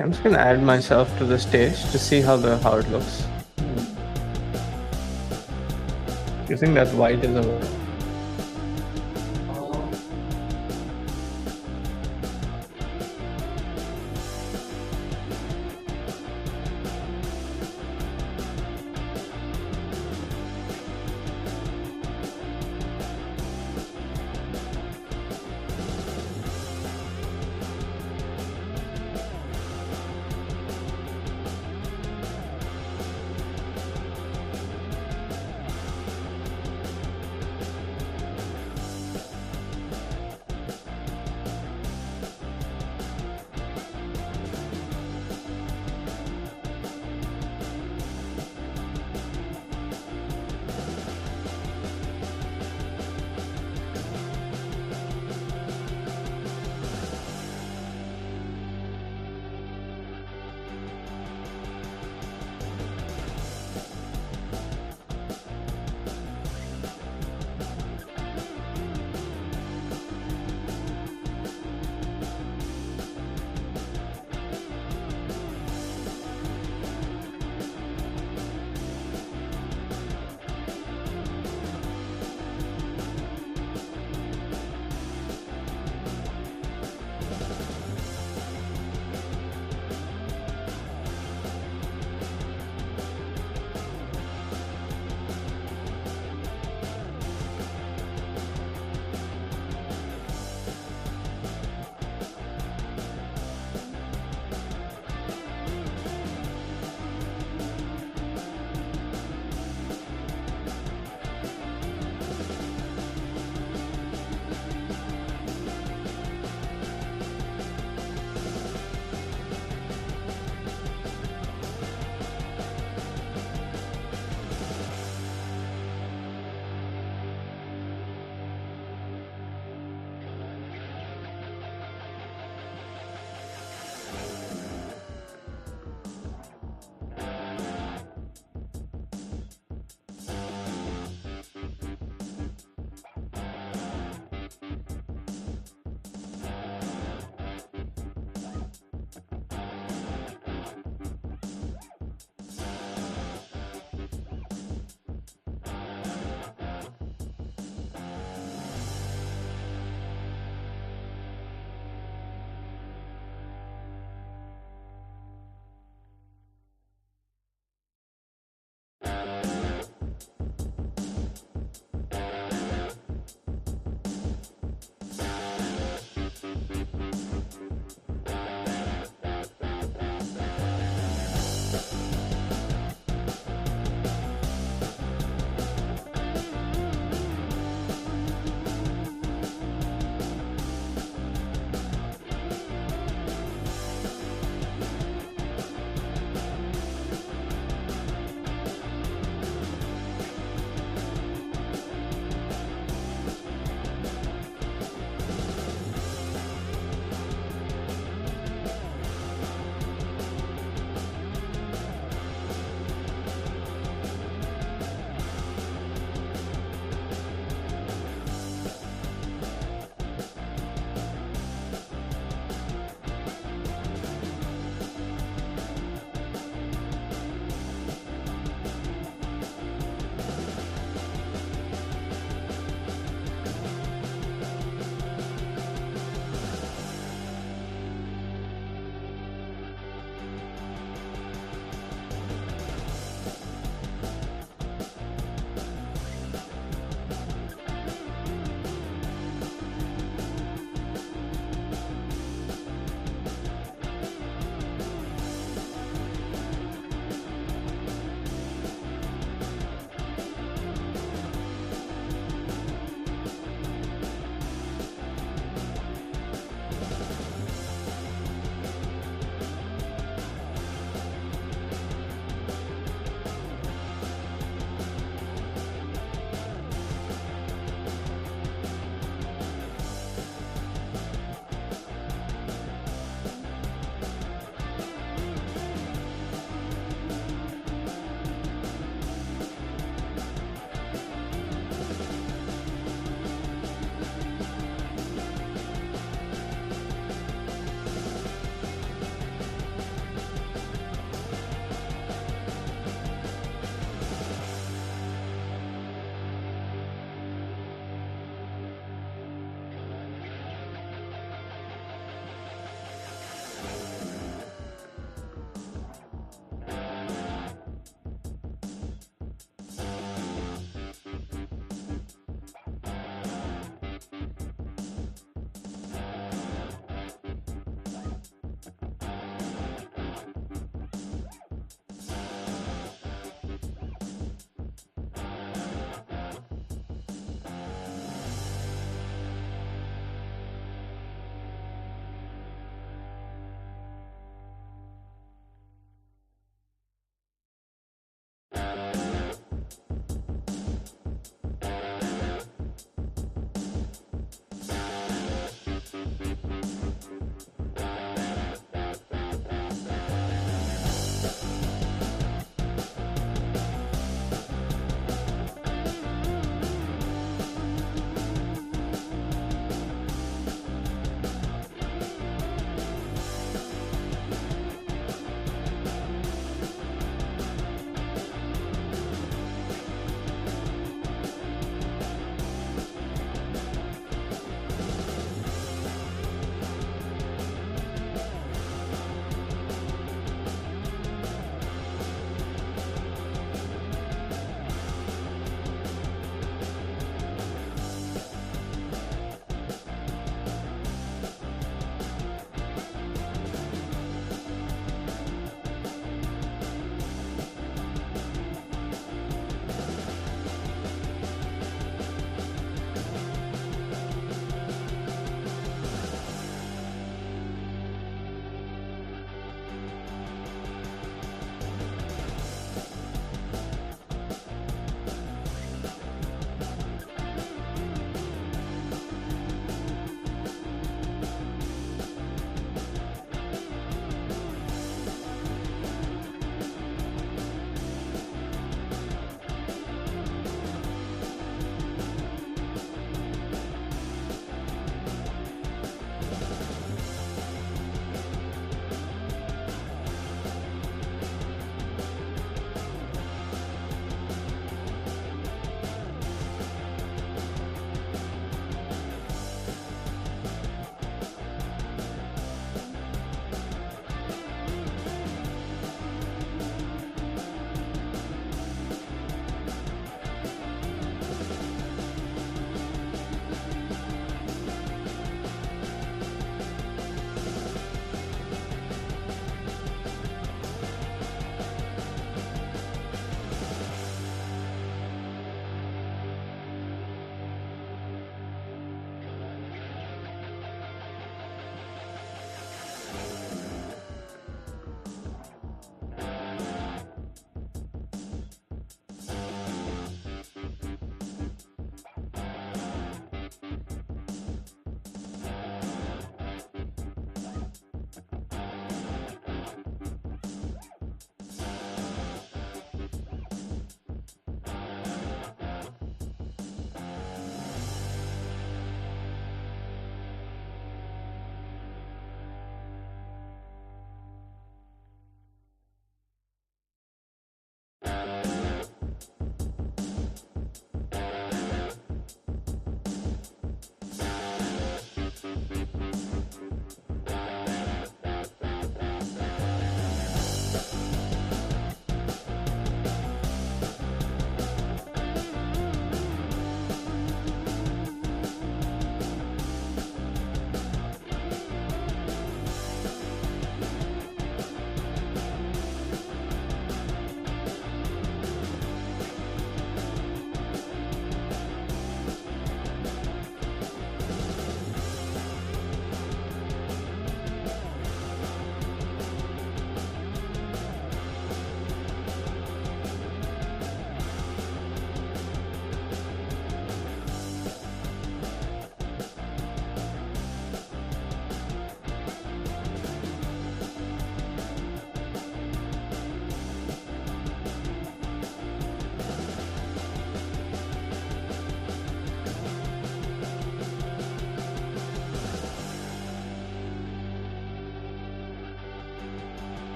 Okay, I'm just gonna add myself to the stage to see how it looks. You think that white is a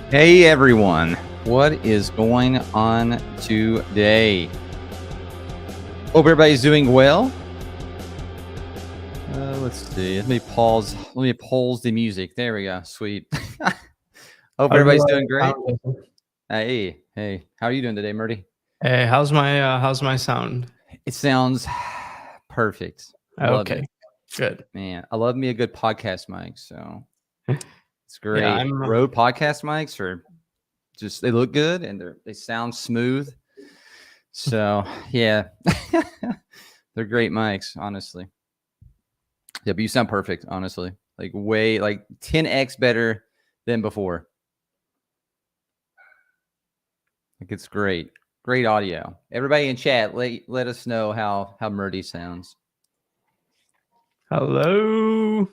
Hey everyone, what is going on today? Hope everybody's doing well. Let's see. Let me pause the music. There we go. Sweet. Hope everybody's doing great. Hey, how are you doing today, Murdy? Hey, how's my sound? It sounds perfect. Love Okay, it. good. Man, I love me a good podcast mic, so it's great. Yeah, Rode podcast mics are just, they look good and they sound smooth. So yeah, they're great mics, honestly. Yeah, but you sound perfect, honestly. Like way, like 10x better than before. Like it's great. Great audio. Everybody in chat, let us know how Murdy sounds. Hello.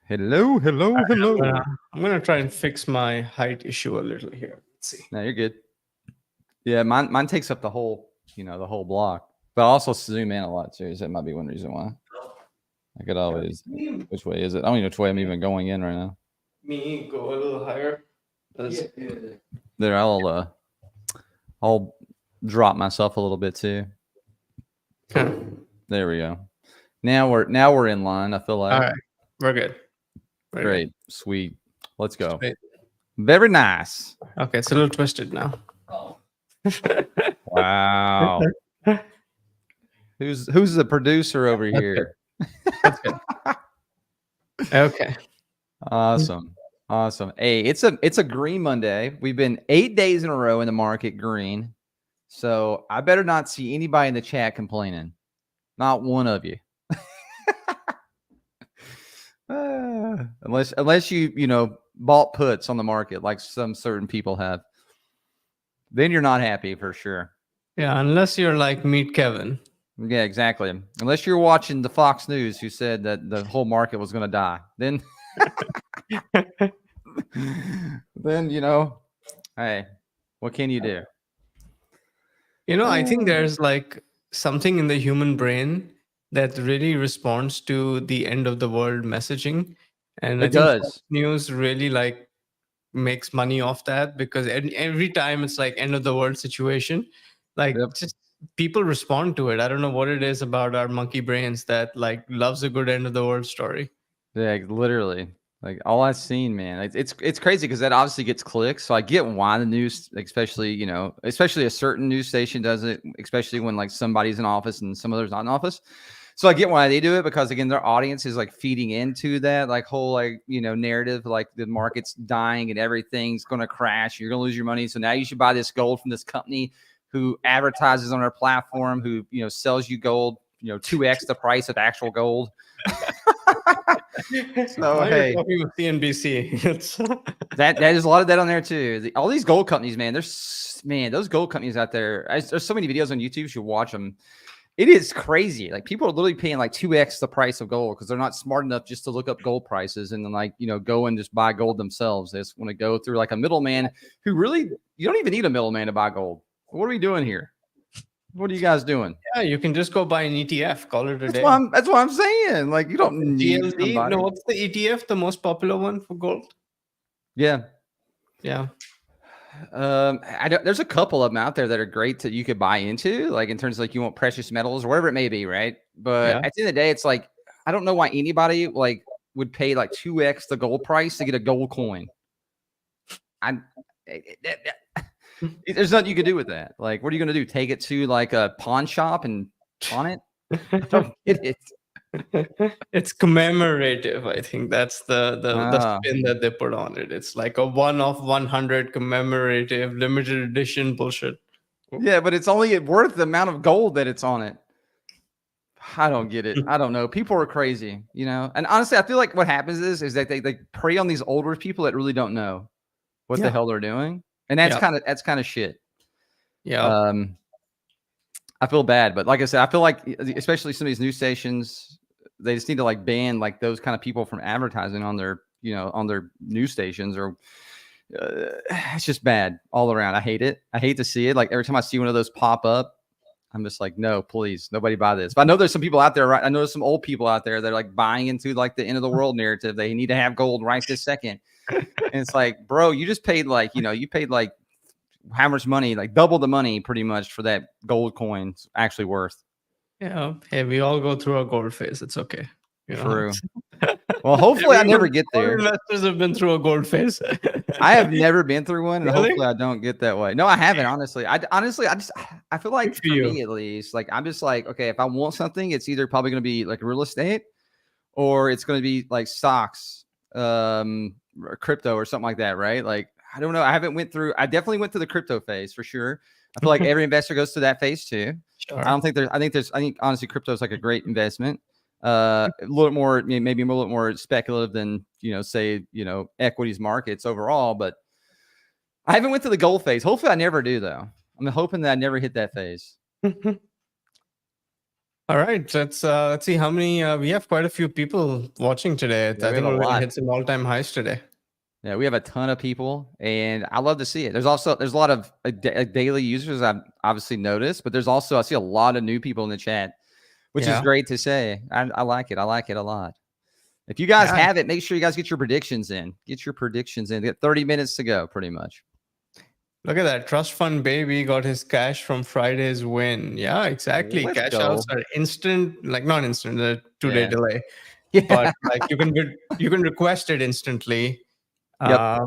Hello. I'm gonna try and fix my height issue a little here. Let's see. No, you're good. Yeah, mine takes up the whole block. But I also zoom in a lot too. So that might be one reason why. I could always. Which way is it? I don't even know which way I'm even going in right now. Me go a little higher. There, I'll drop myself a little bit too. There we go. Now we're in line. I feel like. All right, we're good. Great, sweet. Let's go. Sweet. Very nice. Okay, it's a little twisted now. Wow. Who's the producer over here? That's good. Okay. Awesome. Hey, it's a green Monday. We've been 8 days in a row in the market green. So I better not see anybody in the chat complaining. Not one of you. Unless you bought puts on the market like some certain people have. Then you're not happy for sure. Yeah, unless you're like Meet Kevin. Yeah, exactly. Unless you're watching the Fox News who said that the whole market was going to die. Then hey, what can you do? I think there's like something in the human brain that really responds to the end of the world messaging. And I think Fox News really like makes money off that because every time it's like end of the world situation, like just people respond to it. I don't know what it is about our monkey brains that like loves a good end of the world story. Yeah, literally. Like all I've seen, man, it's crazy because that obviously gets clicks. So I get why the news, especially a certain news station does it, especially when like somebody's in office and some others not in office. So I get why they do it because again, their audience is like feeding into that like whole narrative, like the market's dying and everything's going to crash. You're going to lose your money. So now you should buy this gold from this company who advertises on our platform, who sells you gold, 2x the price of actual gold. So hey, talking with CNBC. that is a lot of that on there too. All these gold companies, man, those gold companies out there. There's so many videos on YouTube. You should watch them. It is crazy. Like people are literally paying like 2x the price of gold because they're not smart enough just to look up gold prices and then go and just buy gold themselves. They just want to go through like a middleman who really, you don't even need a middleman to buy gold. What are we doing here? What are you guys doing? Yeah, you can just go buy an ETF, call it a day. That's what I'm saying. Like you don't need GLD. No, what's the ETF? The most popular one for gold? Yeah. There's a couple of them out there that are great that you could buy into, like in terms of like you want precious metals or whatever it may be, right? But at the end of the day, it's like I don't know why anybody like would pay like 2x the gold price to get a gold coin. There's nothing you could do with that. Like, what are you going to do? Take it to like a pawn shop and pawn it? I don't get it. It's commemorative. I think that's the spin that they put on it. It's like a 1 of 100 commemorative limited edition bullshit. Yeah, but it's only worth the amount of gold that it's on it. I don't get it. I don't know. People are crazy, And honestly, I feel like what happens is that they prey on these older people that really don't know what the hell they're doing, and that's kind of shit. Yeah. I feel bad, but like I said, I feel like especially some of these news stations, they just need to like ban like those kind of people from advertising on their on their news stations, or it's just bad all around. I hate it. I hate to see it. Like every time I see one of those pop up, I'm just like, no, please, nobody buy this. But I know there's some people out there, right? I know there's some old people out there that are like buying into like the end of the world narrative. They need to have gold right this second. And it's like, bro, you just paid like, you paid like how much money, like double the money pretty much for that gold coin's actually worth. Yeah. Hey, we all go through a gold phase. It's okay. True. Well, hopefully I never get there. Investors have been through a gold phase. I have never been through one, and Really? hopefully I don't get that way. No, I haven't, honestly. I feel like for me at least, like I'm just like, okay, if I want something, it's either probably going to be like real estate or it's going to be like stocks, or crypto or something like that, right? Like I don't know. I definitely went through the crypto phase for sure. I feel like every investor goes through that phase too. Sure. I think honestly crypto is like a great investment. A little more, maybe a little more speculative than, say, equities markets overall, but I haven't went to the gold phase. Hopefully I never do though. I'm hoping that I never hit that phase. All right, let's see how many. We have quite a few people watching today. I think we're going to hit some all-time highs today. Yeah, we have a ton of people, and I love to see it. There's a lot of daily users I've obviously noticed, but I see a lot of new people in the chat, which is great to say. I like it. I like it a lot. If you guys have it, make sure you guys get your predictions in. Get your predictions in. Get 30 minutes to go, pretty much. Look at that. Trust fund baby got his cash from Friday's win. Yeah, exactly. Cash outs are instant, like not instant, the 2-day delay. Yeah. But like you can request it instantly. Yep.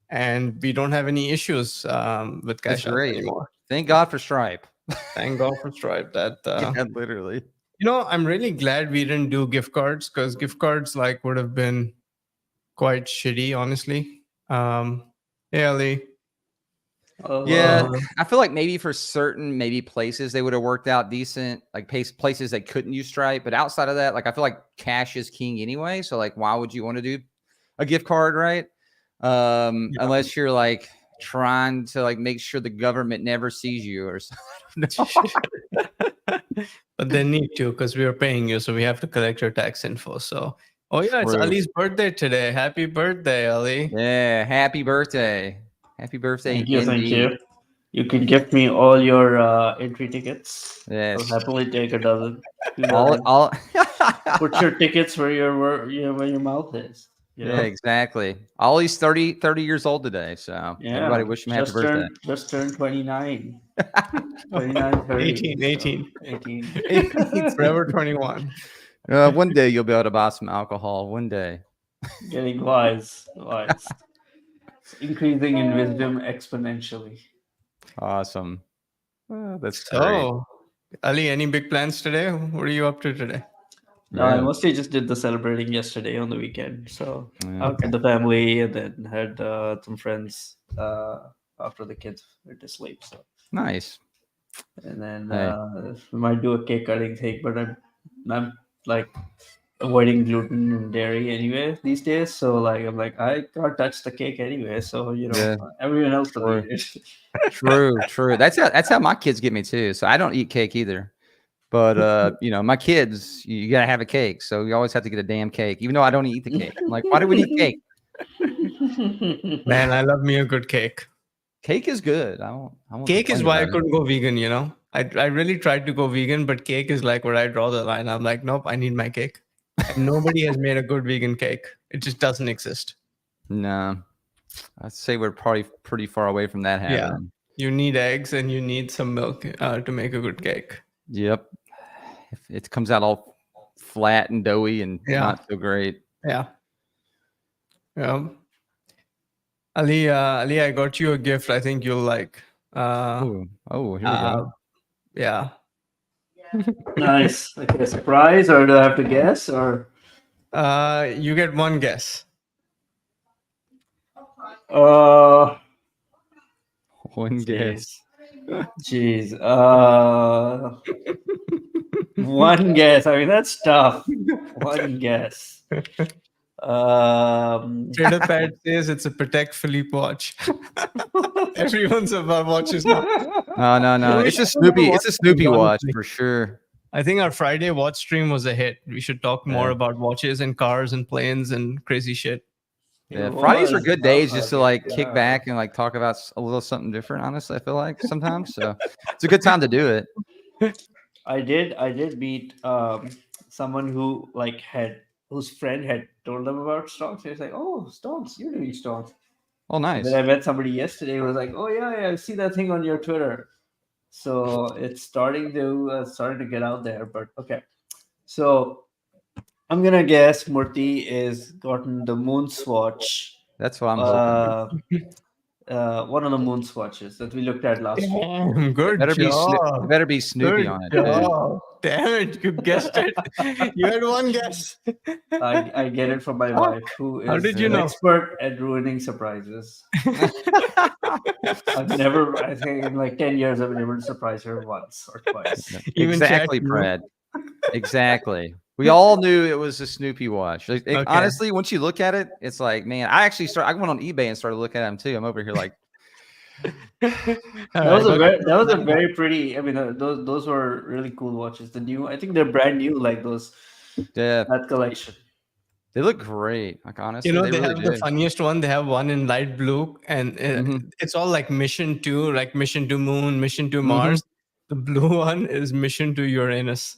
And we don't have any issues with cash outs anymore. Thank God for Stripe. Thank God for Stripe. That literally. I'm really glad we didn't do gift cards, because gift cards like would have been quite shitty, honestly. Hey, Ali. Yeah, I feel like maybe for certain places they would have worked out decent, like places that couldn't use Stripe. But outside of that, like I feel like cash is king anyway. So like, why would you want to do a gift card, right? Unless you're like trying to like make sure the government never sees you or something. But they need to, because we are paying you, so we have to collect your tax info. So, it's Ali's birthday today. Happy birthday, Ali! Yeah, happy birthday! Happy birthday! Thank you, thank you. You can gift me all your entry tickets. Yes, I'll happily take a dozen. All put your tickets where your mouth is. Yeah, exactly. Ollie's 30 years old today, so everybody wish him happy birthday. Just turned 29. 29, 30. 18. Forever 21. One day you'll be able to buy some alcohol. One day. Getting wise. Increasing in wisdom exponentially. Awesome. That's great. Ali, any big plans today? What are you up to today? No, I mostly just did the celebrating yesterday on the weekend. So out with the family, and then had some friends after the kids went to sleep. So nice. And then we might do a cake cutting thing, but I'm like avoiding gluten and dairy anyway these days. So like I'm like, I can't touch the cake anyway. So everyone else will eat it. True. That's how my kids get me too. So I don't eat cake either. But my kids, you gotta have a cake, so you always have to get a damn cake, even though I don't eat the cake. I'm like, why do we need cake? Man, I love me a good cake. Cake is good. Cake is why I couldn't go vegan. I really tried to go vegan, but cake is like where I draw the line. I'm like, nope, I need my cake. And nobody has made a good vegan cake. It just doesn't exist. No, I'd say we're probably pretty far away from that happening. Yeah, you need eggs and you need some milk to make a good cake. Yep. It comes out all flat and doughy and not so great. Yeah. Ali, I got you a gift I think you'll like. Here we go. Yeah. Nice. Like a surprise, or do I have to guess? Or you get one guess. One guess. Jeez. One guess. I mean, that's tough. One guess. Trader Pat says it's a Protect Philippe watch. Everyone's about watches now. No. It's a Snoopy watch for sure. I think our Friday watch stream was a hit. We should talk more about watches and cars and planes and crazy shit. Yeah, Fridays are good days just to like kick back and like talk about a little something different. Honestly, I feel like sometimes, so it's a good time to do it. I did meet someone who like had whose friend had told them about stocks. He was like, "Oh, stocks, you're doing stocks." Oh, And then I nice. met somebody yesterday who was like, "Oh yeah, yeah, I see that thing on your Twitter." So it's starting to get out there. But okay, so I'm gonna guess Murti is gotten the moon swatch. That's what I'm hoping. Uh, one of the moon swatches that we looked at last week. Damn, It good better be job. it better be Snoopy Good on it too. job. Damn it, you guessed it. You had one guess. I get it from my How, wife, who how is did you an know? expert at ruining surprises. I think in like 10 years, I've been able to surprise her once or twice. Even chat Exactly, you. Brad. Exactly. We all knew it was a Snoopy watch. Okay. Honestly, once you look at it, it's like, man, I went on eBay and started looking at them too. I'm over here like, All right. Okay. That was a very pretty. I mean, those were really cool watches. The new, I think they're brand new, like those yeah, that collection. they look great. Like You honestly, know, they they really have the do. funniest one. They have one in light blue, and Hmm. it's all like mission to, like mission to moon, mission to Hmm. Mars. The blue one is mission to Uranus.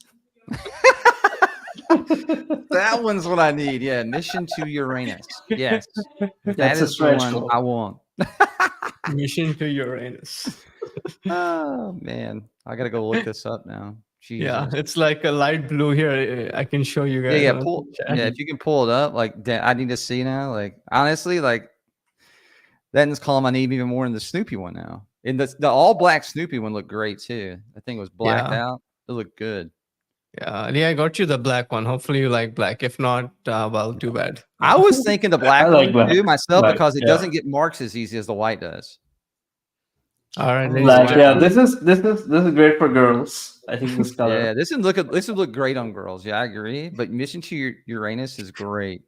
That one's what I need. Yeah, Mission to Uranus. Yes, that That's a is the stretch one I goal. want. Mission to Uranus. Oh man, I gotta go look this up now. Yeah, Jesus. it's like a light blue here. I can show you Yeah, guys yeah, on pull. chat. Yeah, if you can pull it up, like I need to see now. Like honestly, like that's column I need even more in the Snoopy one now. And the all black Snoopy one looked great too. I think it was blacked Yeah, out. It looked good. yeah. I got you the black one. Hopefully, you like black. If not, well, too bad. I was thinking the I black like one black. too myself Black, because it yeah, doesn't get marks as easy as the white does. All right, Oh, ladies and black. Yeah, wow. gentlemen. this is great for girls. I think this color. Yeah, this would look great on girls. Yeah, I agree. But Mission to Uranus is great.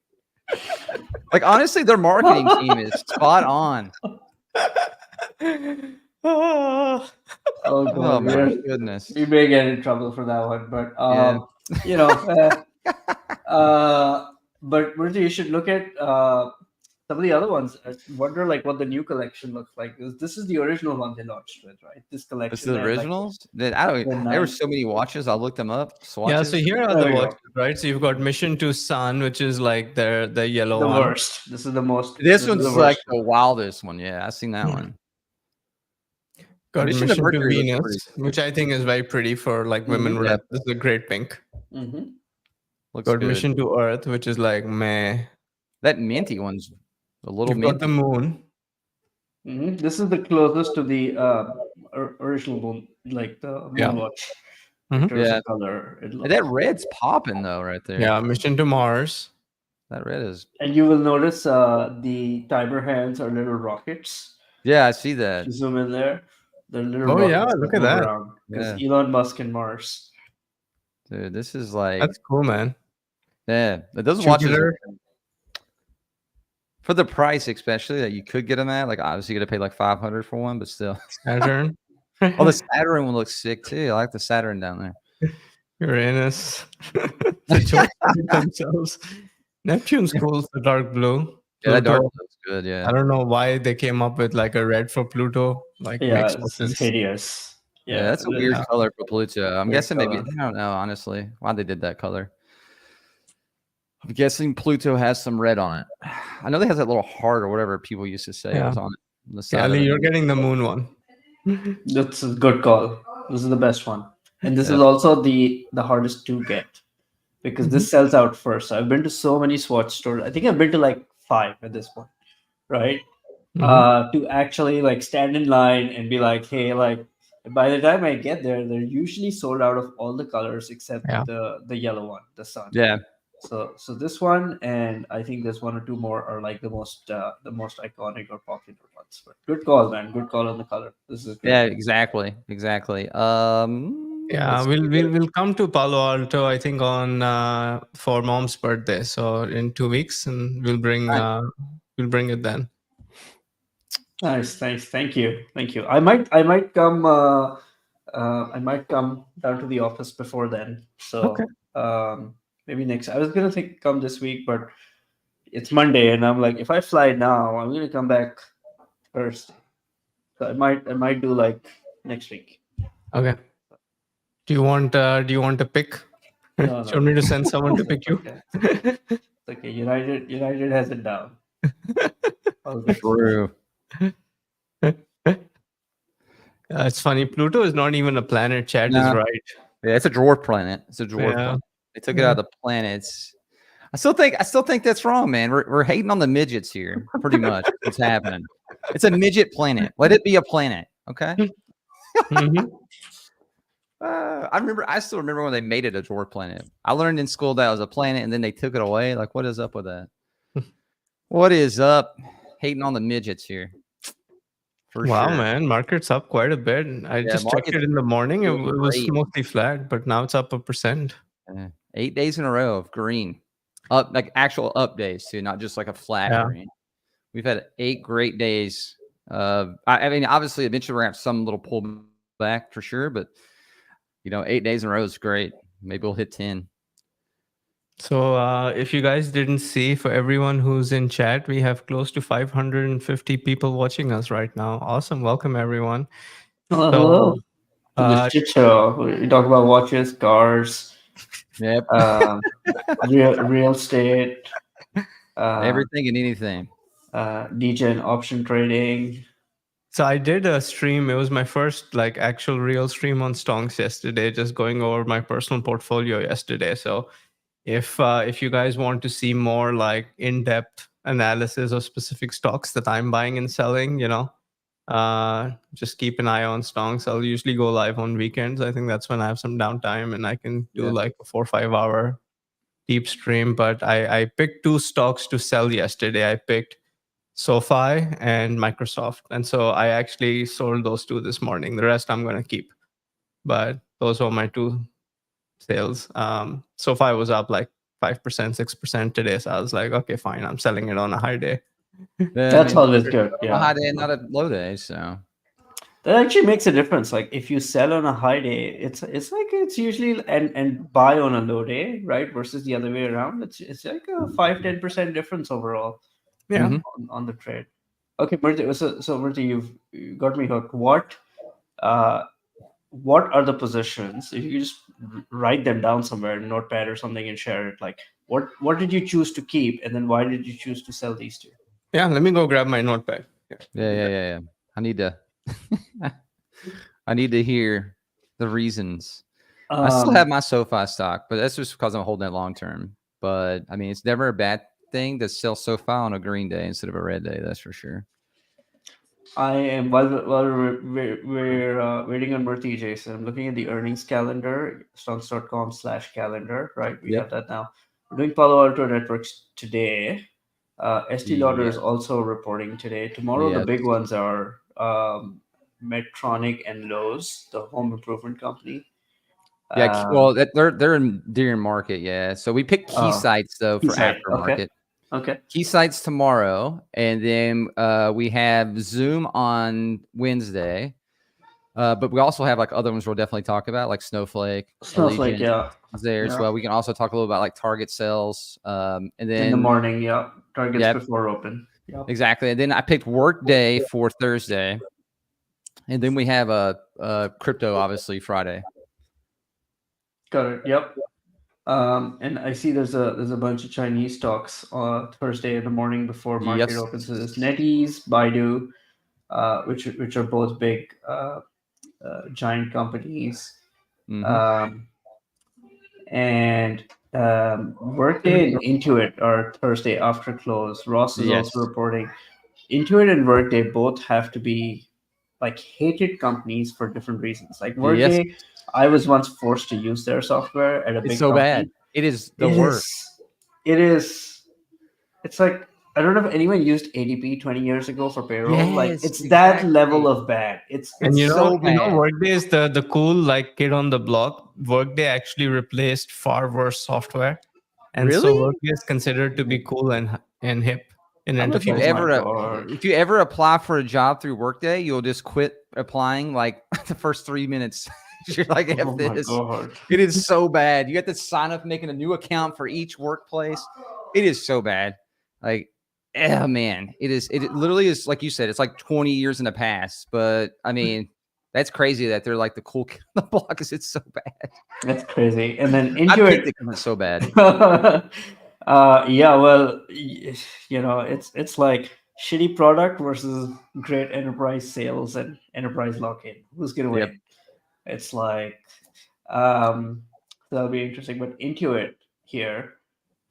Like honestly, their marketing team is spot on. Oh, Oh Oh god, my goodness. we may get in trouble for that one, but Yeah. you know, but Murthy, you should look at some of the other ones. I wonder like what the new collection looks like. This is the original one they launched with, right? This It's collection the and like originals. That I don't. the There were nine. so many watches. I looked them up. yeah. So Swatches. here are There the we watches, go. right? So you've got Mission to Sun, which is like the yellow The one. worst. This is the most. This This is the one's like worst the one. wildest one. Yeah, I've seen that Hmm. one. Got Mission to Mission to Mercury looks pretty. Venus, which I think is very pretty for like women. Mm-hmm. Would Yeah, like this is a great pink. Mm-hmm. looks Got good. Mission to Earth, which is like meh. That minty one's a little You've got the minty. moon. Mm-hmm. This is the closest to the original moon, like the Yeah. moon watch in Mhm. terms Yeah, of color. It and that looks. red's popping though, right there. Yeah. Mission to Mars. That red is. And you will notice the timer hands are little rockets. Yeah, I see If that. you zoom in there, they're little Oh yeah, rockets look that at move that. around because Yeah, Elon Musk and Mars. dude, this is like, That's cool, man. yeah, those watches Jupiter. for the price, especially that you could get them at. Like, obviously, you got to pay like 500 for one, but still. Saturn. Oh, the Saturn one looks sick too. I like the Saturn down there. Uranus. The choices themselves. Neptune's cool, the dark blue. Yeah, that dark Pluto. looks good. Yeah, I don't know why they came up with like a red for Pluto. Like Yeah, makes no this is sense. hideous. yeah, Yeah, that's a weird Yeah. color for Pluto. I'm Weird guessing maybe color. I don't know honestly why they did that color. I'm guessing Pluto has some red on it. I know they has that little heart or whatever people used to say Yeah. was on it on the side. Kelly, of it. you're getting the moon one. That's a good call. This is the best one, and this Yeah. is also the hardest to get because this sells out first. I've been to so many Swatch stores. I think I've been to like 5 at this point, right? Mhm. To actually like stand in line and be like, hey, like by the time I get there, they're usually sold out of all the colors except Yeah. the yellow one, the sun. Yeah, So this one and I think there's one or two more are like the most iconic or popular ones. But good call, man. Good call on the color. This is yeah, great. exactly. Yeah, Let's we'll come to Palo Alto, I think, on for mom's birthday. So in 2 weeks, and we'll bring it then. Nice, thanks, thank you, thank you. I might come. I might come down to the office before then. So Okay. maybe next. I was gonna think come this week, but it's Monday, and I'm like, if I fly now, I'm gonna come back Thursday. So I might do like next week. Okay. Do you want to pick? Do No, you want me to send someone to pick it's you? okay. It's okay. It's okay. United has it down. All good. True. It's funny. Pluto is not even a planet. Chat is No. right. Yeah, it's a dwarf planet. It's a dwarf Yeah. planet. They took it out of the planets. I still think that's wrong, man. We're hating on the midgets here, pretty much. What's happening? It's a midget planet. Let it be a planet, okay? Mhm. I still remember when they made it a dwarf planet. I learned in school that it was a planet, and then they took it away. Like, what is up with that? What is up? Hating on the midgets here, for Wow, sure. man, market's up quite a bit. I Yeah, just checked market's it in the morning. It doing was great. mostly flat, but now it's up 1%. 8 days in a row of green, up like actual up days too, not just like a flat Yeah. green. We've had 8 great days. I mean, obviously, eventually we're gonna have some little pullback for sure, but 8 days in a row is great. Maybe we'll hit 10. So, if you guys didn't see, for everyone who's in chat, we have close to 550 people watching us right now. Awesome. Welcome, everyone. Hello, So, hello. To the uh, shit show. We talk about watches, cars, Yep, real estate, everything and anything. DJ and option trading. so I did a stream. It was my first like actual real stream on Stonks yesterday, just going over my personal portfolio yesterday. So if you guys want to see more like in-depth analysis of specific stocks that I'm buying and selling, just keep an eye on Stonks. I'll usually go live on weekends. I think that's when I have some downtime and I can do Yeah. like a 4 or 5 hour deep stream. But I picked 2 stocks to sell yesterday. I picked SoFi and Microsoft. And so I actually sold those 2 this morning. The rest I'm going to keep. But those were my 2 sales. SoFi was up like 5%, 6% today. So I was like, okay, fine. I'm selling it on a high day. Yeah, That's always good. a Yeah. high day, not a low day. So That actually makes a difference. Like if you sell on a high day, it's usually and buy on a low day, right? Versus the other way around. It's like a 5-10% difference overall Yeah. Mhm. on the trade. Okay, Murthy, so Murthy, you got me hooked. What are the positions? If you just write them down somewhere, in notepad or something, and share it. Like what did you choose to keep, and then why did you choose to sell these 2? Yeah. Let me go grab my notepad. Yeah. I need to. I need to hear the reasons. I still have my SoFi stock, but that's just because I'm holding it long term. But I mean, it's never a bad thing to sell SoFi on a green day instead of a red day. That's for sure. I am while we're waiting on Murthy, Jason. I'm looking at the earnings calendar, stocks.com/calendar. Right, we Yep. have that now. We're doing Palo Alto Networks today. ST Lauder is Yes. also reporting today. Tomorrow, the Yes. big ones are Medtronic and Lowe's, the home improvement company. Yeah. Well, they're in during market. Yeah. So we picked key sites though for Keysight, okay. aftermarket. Okay. Key sites tomorrow, and then we have Zoom on Wednesday. But we also have like other ones we'll definitely talk about, like Snowflake, Snowflake, Allegiant yeah. is there as well. We can also talk a little about like Target sales. And then In the morning, yeah. Targets Yep. before open. Yep. Exactly. And then I picked Workday for Thursday. And then we have a crypto, obviously, Friday. Got it. Yep. And I see there's a bunch of Chinese stocks on Thursday in the morning before market Yes. opens. So there's NetEase, Baidu, which are both big giant companies, Mhm. and Workday and Intuit are Thursday after close. Ross is Yes. also reporting. Intuit and Workday both have to be like hated companies for different reasons. Like Yes. Workday, I was once forced to use their software at a It's big so company. bad. It is the It worst. is. It is. It's like I don't know if anyone used ADP 20 years ago for payroll. Like Yes, it's that level exactly. of bad. It's And so bad. Workday is the cool like kid on the block. Workday actually replaced far worse software, and so Really? Workday is considered to be cool and hip in How about oh my god. if you ever apply for a job through Workday, you'll just quit applying like the first 3 minutes. You're like, F Oh my this. god. It is so bad. You have to sign up making a new account for each workplace. It is so bad. Like, man, it literally is like you said, it's like 20 years in the past. But I mean, That's crazy that they're like the cool kid on the block because it's so bad. That's crazy. And then I Intuit. picked it because it's so bad. Yeah, well, it's like shitty product versus great enterprise sales and enterprise lock-in. Who's gonna Yep. win? It's like, um, that'll be interesting. But Intuit here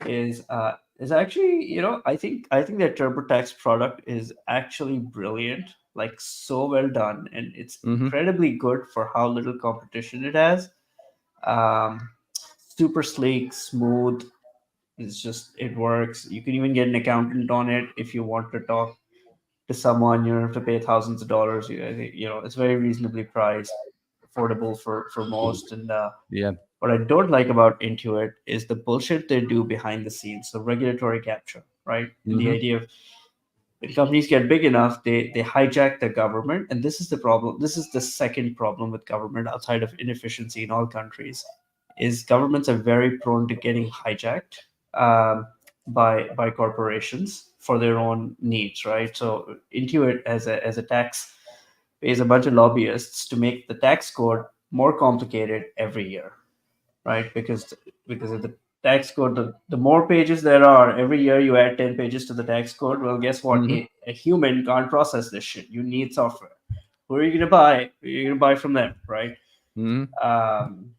is actually, I think their TurboTax product is actually brilliant, like so well done, and it's incredibly good for how little competition it has. Um, Super sleek, smooth. It works. You can even get an accountant on it if you want to talk to someone. You don't have to pay thousands of dollars. I think, it's very reasonably priced, affordable for most. And Yeah. what I don't like about Intuit is the bullshit they do behind the scenes. So regulatory capture, right? And the idea of when companies get big enough, they hijack the government, and this is the problem. This is the second problem with government outside of inefficiency in all countries, is governments are very prone to getting hijacked um, by corporations for their own needs, right? So Intuit as a tax pays a bunch of lobbyists to make the tax code more complicated every year, right? Because of the tax code, the more pages there are every year, you add 10 pages to the tax code. Well, guess what? A human can't process this shit. You need software. Who are you gonna buy? You're gonna buy from them, right? Um,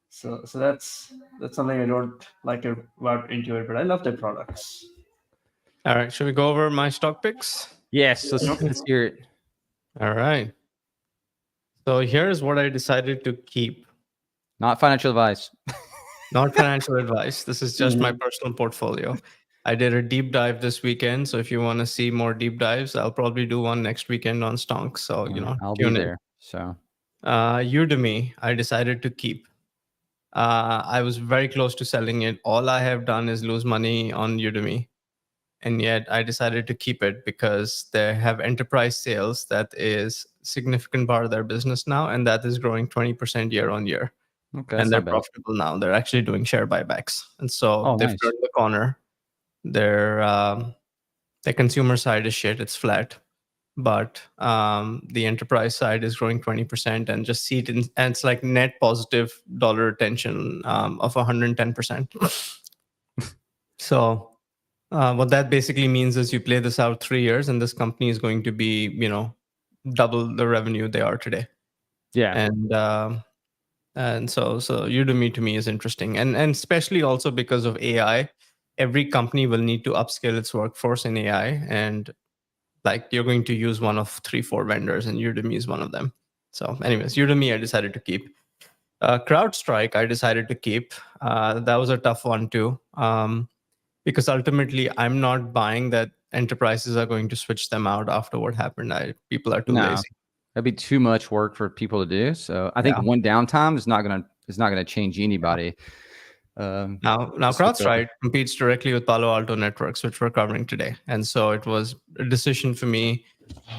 so that's something I don't like about Intuit, but I love their products. All right, should we go over my stock picks? Yes. Let's hear it. All right. So here's what I decided to keep. Not financial advice. Not financial advice. This is just my personal portfolio. I did a deep dive this weekend. So if you want to see more deep dives, I'll probably do one next weekend on stonks. So, I'll be tune in. there. So Udemy, I decided to keep. I was very close to selling it. All I have done is lose money on Udemy. And yet I decided to keep it because they have enterprise sales that is significant part of their business now, and that is growing 20% year on year. okay, And that's they're not bad. profitable now. They're actually doing share buybacks. And so they've Nice. turned the corner. Their consumer side is shit. It's flat. But the enterprise side is growing 20%, and just see it and it's like net positive dollar retention of 110%. So what that basically means is you play this out 3 years and this company is going to be, double the revenue they are today. Yeah. And so Udemy to me is interesting, and especially also because of AI. Every company will need to upskill its workforce in AI, and like you're going to use one of 3-4 vendors, and Udemy is one of them. So anyways, Udemy I decided to keep. CrowdStrike I decided to keep. That was a tough one too, because ultimately I'm not buying that enterprises are going to switch them out after what happened. People are too lazy. That'd be too much work for people to do. So I think one downtime is not gonna change anybody. Now CrowdStrike competes directly with Palo Alto networks, which we're covering today. And so it was a decision for me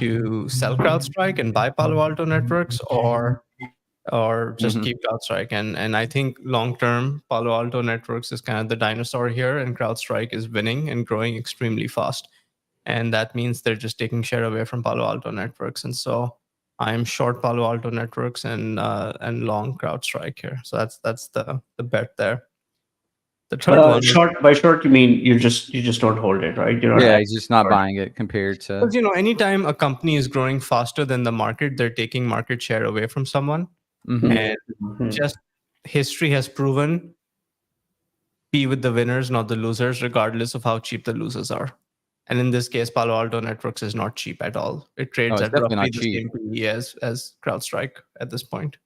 to sell CrowdStrike and buy Palo Alto networks, or just keep CrowdStrike. And I think long term, Palo Alto networks is kind of the dinosaur here, and CrowdStrike is winning and growing extremely fast. And that means they're just taking share away from Palo Alto networks. And so I'm short Palo Alto networks and long CrowdStrike here. So that's the bet there. The third one, short, you mean you just don't hold it, right? You're not he's just not buying it compared to. because anytime a company is growing faster than the market, they're taking market share away from someone. And just history has proven, be with the winners, not the losers, regardless of how cheap the losers are. And in this case, Palo Alto Networks is not cheap at all. It trades at roughly the same PE as CrowdStrike at this point.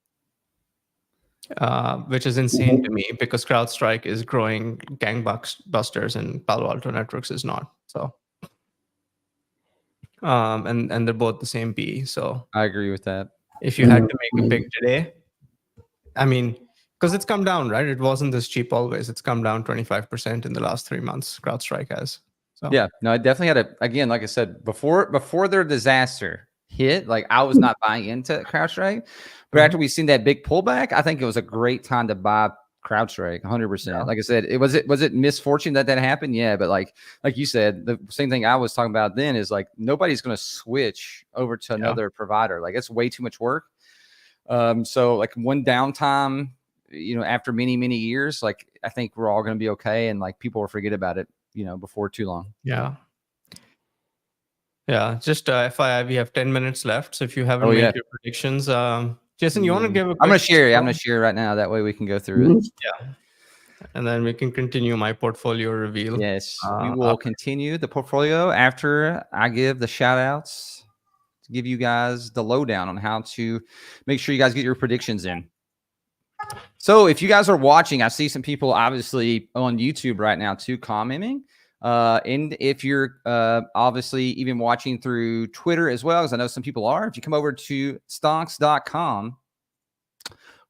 Which is insane to me because CrowdStrike is growing gangbusters and Palo Alto Networks is not. So, and they're both the same PE. So I agree with that. If you had to make a pick today, I mean, because it's come down, right? It wasn't this cheap always. It's come down 25% in the last 3 months. CrowdStrike has. So yeah, no, I definitely had again, like I said, before their disaster hit, like I was not buying into CrowdStrike. But after we've seen that big pullback, I think it was a great time to buy CrowdStrike, 100%. Like I said, was it misfortune that happened? Yeah, but like you said, the same thing I was talking about then is like nobody's going to switch over to another provider. Like it's way too much work. So like one downtime, after many years, like I think we're all going to be okay, and like people will forget about it, before too long. Yeah. Just FYI, we have 10 minutes left. So if you haven't made your predictions, Jason, you want to give a quick I'm going to share it. I'm going to share it right now. That way we can go through it. Yeah. And then we can continue my portfolio reveal. Yes, we will continue the portfolio after I give the shout outs to give you guys the lowdown on how to make sure you guys get your predictions in. So if you guys are watching, I see some people obviously on YouTube right now too commenting. And if you're obviously even watching through Twitter as well, because I know some people are, if you come over to stonks.com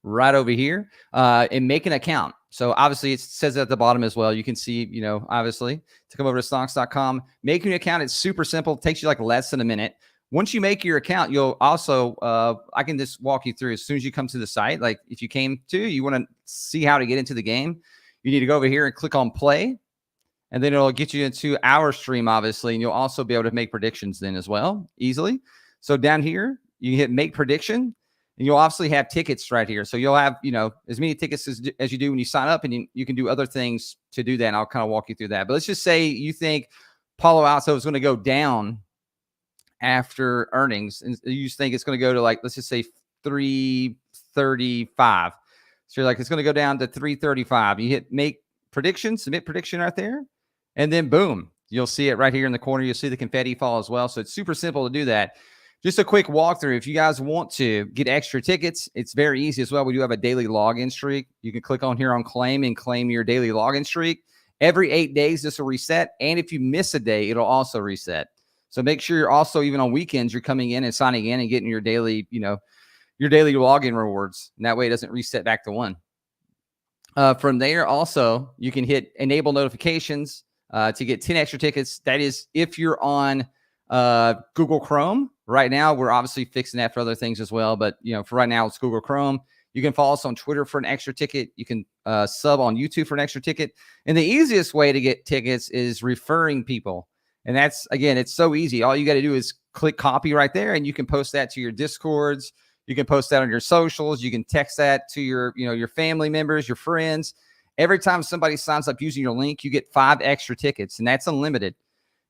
right over here and make an account. So obviously it says at the bottom as well. You can see, obviously to come over to stonks.com, make an account. It's super simple. It takes you like less than a minute. Once you make your account, you'll also, I can just walk you through as soon as you come to the site. Like if you you want to see how to get into the game, you need to go over here and click on play. And then it'll get you into our stream, obviously. And you'll also be able to make predictions then as well, easily. So down here, you hit make prediction. And you'll obviously have tickets right here. So you'll have, as many tickets as you do when you sign up. And you can do other things to do that. And I'll kind of walk you through that. But let's just say you think Palo Alto is going to go down after earnings. And you just think it's going to go to like, let's just say 335. So you're like, it's going to go down to 335. You hit make prediction, submit prediction right there. And then boom, you'll see it right here in the corner. You'll see the confetti fall as well. So it's super simple to do that. Just a quick walkthrough. If you guys want to get extra tickets, it's very easy as well. We do have a daily login streak. You can click on here on claim and claim your daily login streak. Every 8 days, this will reset. And if you miss a day, it'll also reset. So make sure you're also, even on weekends, you're coming in and signing in and getting your daily, your daily login rewards. And that way it doesn't reset back to 1. From there, also, you can hit enable notifications to get 10 extra tickets. That is if you're on Google Chrome. Right now, we're obviously fixing that for other things as well. But, for right now, it's Google Chrome. You can follow us on Twitter for an extra ticket. You can sub on YouTube for an extra ticket. And the easiest way to get tickets is referring people. And that's, again, it's so easy. All you got to do is click copy right there, and you can post that to your Discords. You can post that on your socials. You can text that to your, your family members, your friends. Every time somebody signs up using your link, you get 5 extra tickets, and that's unlimited.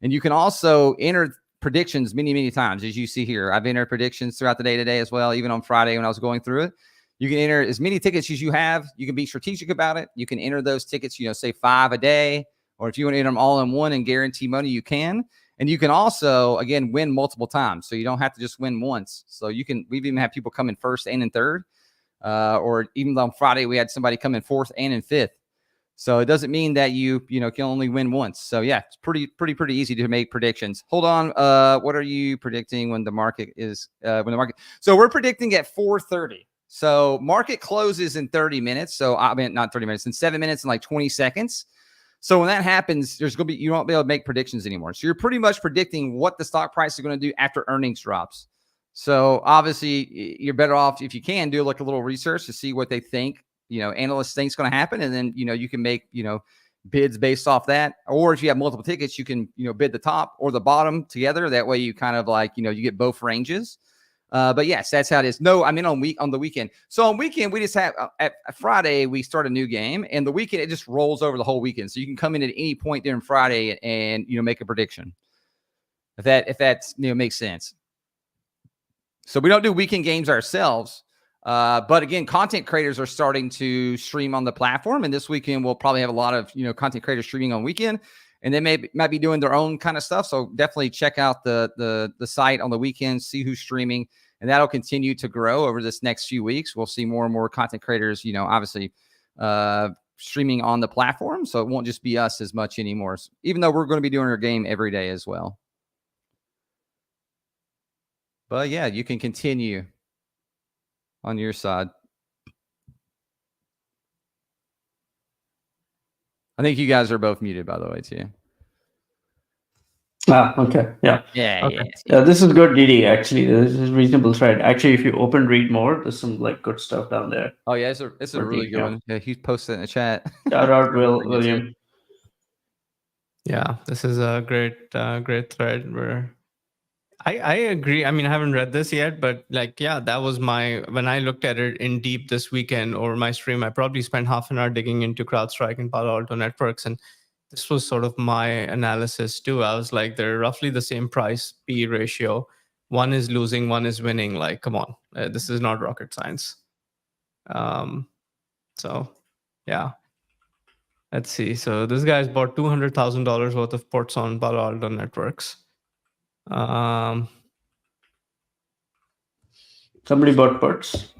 And you can also enter predictions many times, as you see here. I've entered predictions throughout the day today as well, even on Friday when I was going through it. You can enter as many tickets as you have. You can be strategic about it. You can enter those tickets, say 5 a day, or if you want to enter them all in one and guarantee money, you can. And you can also, again, win multiple times. So you don't have to just win once. So we've even had people come in first and in third. Or even on Friday, we had somebody come in 4th and in 5th. So it doesn't mean that you can only win once. So yeah, it's pretty easy to make predictions. Hold on. What are you predicting when the market is So we're predicting at 4:30. So market closes in 30 minutes. So I mean, not 30 minutes, in 7 minutes and like 20 seconds. So when that happens, you won't be able to make predictions anymore. So you're pretty much predicting what the stock price is going to do after earnings drops. So obviously you're better off if you can do like a little research to see what they think, analysts think is going to happen. And then, you can make, bids based off that. Or if you have multiple tickets, you can, bid the top or the bottom together. That way you kind of like, you get both ranges. But yes, that's how it is. No, I mean on the weekend. So on weekend, we just have at Friday, we start a new game, and the weekend, it just rolls over the whole weekend. So you can come in at any point during Friday and, make a prediction. If that makes sense. So we don't do weekend games ourselves. But again, content creators are starting to stream on the platform. And this weekend, we'll probably have a lot of, content creators streaming on weekend. And they might be doing their own kind of stuff. So definitely check out the site on the weekend, see who's streaming. And that'll continue to grow over this next few weeks. We'll see more and more content creators, obviously streaming on the platform. So it won't just be us as much anymore, even though we're going to be doing our game every day as well. But yeah, you can continue on your side. I think you guys are both muted, by the way, too. Okay. Yeah. Yeah, Okay. yeah. Yeah, this is good DD actually. This is reasonable thread. Actually, if you open read more, there's some like good stuff down there. Oh yeah, it's a really good Yeah. one. Yeah, he posted it in the chat. Shout out Everybody gets it. William. Yeah, this is a great thread where I agree. I mean, I haven't read this yet, but like, yeah, that was my when I looked at it in deep this weekend over my stream, I probably spent half an hour digging into CrowdStrike and Palo Alto networks, and this was sort of my analysis too. I was like, they're roughly the same price P ratio. One is losing, one is winning. Like, come on, this is not rocket science. So, yeah. Let's see. So this guy's bought $200,000 worth of ports on Palo Alto networks. Somebody bought parts.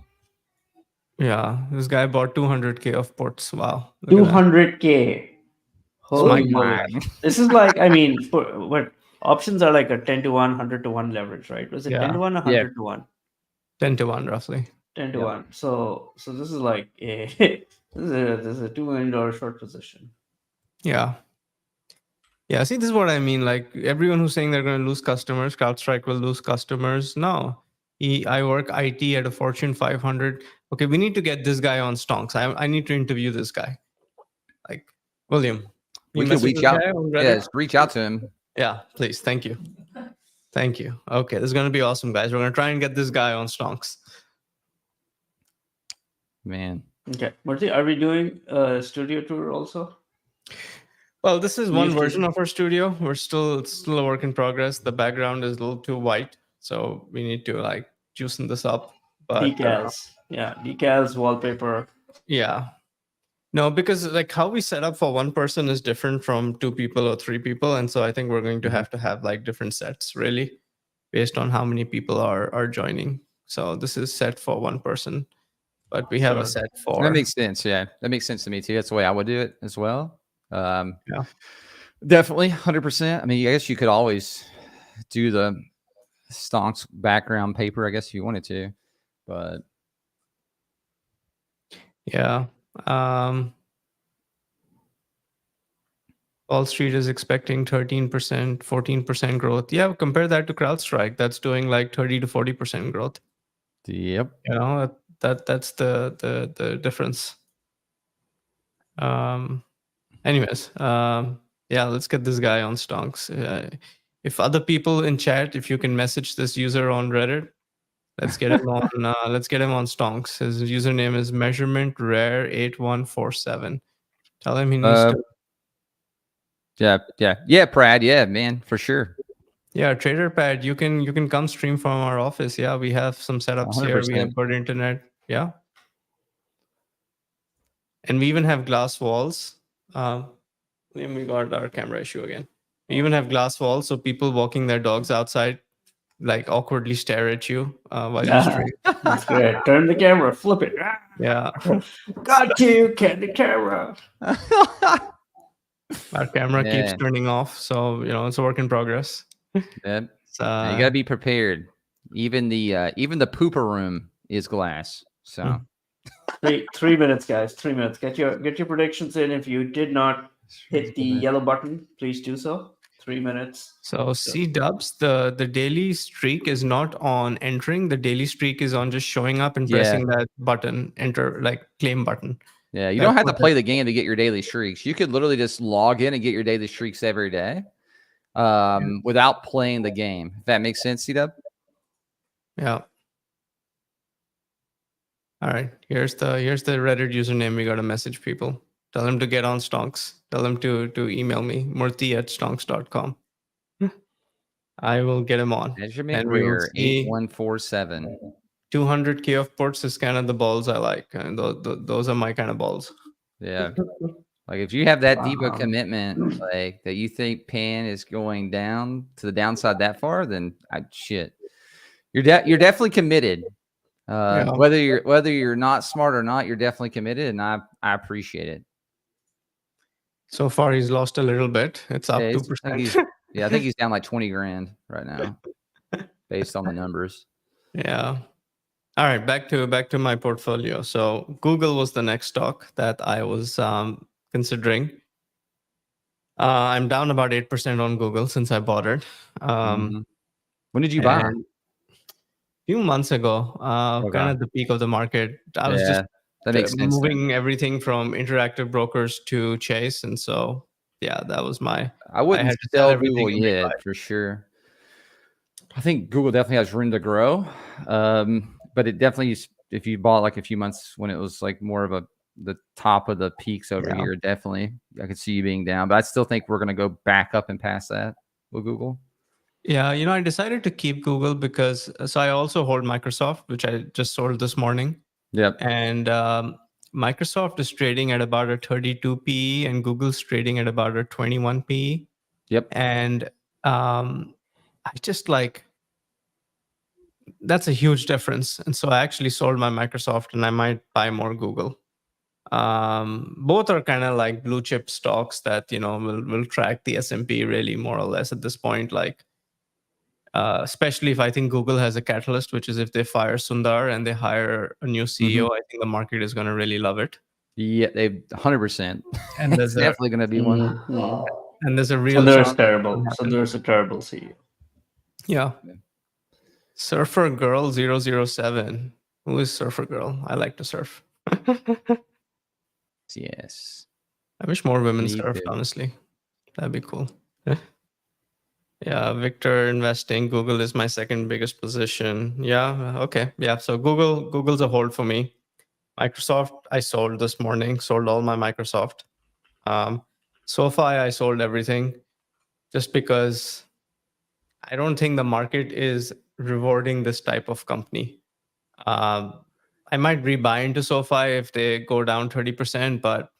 Yeah, this guy bought 200K of ports. Wow. Look at that. 200K. Holy moly. This is like, I mean, what options are like a 10 to 1, 100 to 1 leverage, right? Was it 10 to 1 or 100 to 1? 10 to 1 roughly. 10 to 1. So this is like a this is a $2 million short position. Yeah. Yeah, see, this is what I mean. Like everyone who's saying they're going to lose customers, CrowdStrike will lose customers. No, I work IT at a Fortune 500. Okay, we need to get this guy on Stonks. I need to interview this guy. Like, William, we you could message reach this out. guy on Reddit? Yeah, just reach out to him. Yeah, please. Thank you. Thank you. Okay, this is going to be awesome, guys. We're going to try and get this guy on Stonks. Man. Okay. Murthy, are we doing a studio tour also? Well, this is one version of our studio. We're still a work in progress. The background is a little too white, so we need to like juicing this up. But decals, decals, wallpaper. Yeah, no, because like how we set up for one person is different from two people or three people, and so I think we're going to have like different sets really, based on how many people are joining. So this is set for one person, but we have a set for. That makes sense. Yeah, that makes sense to me too. That's the way I would do it as well. Yeah, definitely 100%. I mean, I guess you could always do the Stonks background paper, I guess if you wanted to, but yeah. Wall Street is expecting 13%, 14% growth. Yeah, compare that to CrowdStrike. That's doing like 30 to 40% growth. Yep. You know, that's the difference. Anyways, yeah, let's get this guy on Stonks. If other people in chat, if you can message this user on Reddit, let's get him on. Let's get him on Stonks. His username is measurement rare 8147. Tell him he needs to. Yeah, Prad. Yeah, man, for sure. Yeah, TraderPad, you can come stream from our office. Yeah, we have some setups 100%. Here. We have good internet. Yeah, and we even have glass walls. We got our camera issue again. We even have glass walls, so people walking their dogs outside like awkwardly stare at you while you stream. That's great. Turn the camera, flip it. Yeah, got you. Can the camera. Our camera keeps turning off, so you know it's a work in progress. Yep. You gotta be prepared. Even the pooper room is glass. So 3 minutes, guys. 3 minutes. Get your predictions in. If you did not hit the yellow button, please do so. 3 minutes. So C dubs, the daily streak is not on entering. The daily streak is on just showing up and pressing that button, enter, like claim button. Yeah, you don't have to play the game to get your daily streaks. You could literally just log in and get your daily streaks every day without playing the game. If that makes sense, C-Dub? Yeah. All right. Here's the Reddit username we got to message people. Tell them to get on Stonks. Tell them to email me, murthy@stonks.com. I will get him on. Measurement rare 8147. 200K of ports is kind of the balls I like. And those are my kind of balls. Yeah. Like if you have that deep a commitment, like that you think PAN is going down to the downside that far, then you're definitely committed. Whether you're not smart or not, you're definitely committed, and I appreciate it. So far, he's lost a little bit. It's up 2%. I think he's down like 20 grand right now, based on the numbers. Yeah. All right, back to my portfolio. So Google was the next stock that I was considering. I'm down about 8% on Google since I bought it. Mhm. When did you buy? And few months ago, kind Okay. of at the peak of the market. I was just Yeah, that makes sense then. moving everything from Interactive Brokers to Chase, and so yeah, that was my. I I wouldn't had to sell sell everything Google and rebuy. yet for sure. I think Google definitely has room to grow. But it definitely, if you bought like a few months when it was like more of the top of the peaks over Yeah, here, definitely I could see you being down. But I still think we're going to go back up and past that with Google. yeah. I decided to keep Google because so I also hold Microsoft, which I just sold this morning, Yep. and Microsoft is trading at about a 32 PE, and Google's trading at about a 21 PE, Yep. and I just like that's a huge difference. And so I actually sold my Microsoft and I might buy more Google. Both are kind of like blue chip stocks that, will track the S&P really more or less at this point. Like, especially if I think Google has a catalyst, which is if they fire Sundar and they hire a new CEO, Mm-hmm. I think the market is going to really love it. Yeah, they 100%. And It's there's a definitely going to be one. and there's a real Sundar is chance it's going terrible. to happen. Sundar is a terrible CEO. Yeah. Surfer Girl 007. Who is Surfer Girl? I like to surf. Yes. I wish more women Me surfed, too. honestly. That'd be cool. Yeah, Victor investing. Google is my second biggest position. Yeah, okay. Yeah, so Google's a hold for me. Microsoft, I sold this morning, sold all my Microsoft. SoFi, I sold everything just because I don't think the market is rewarding this type of company. I might rebuy into SoFi if they go down 30%, but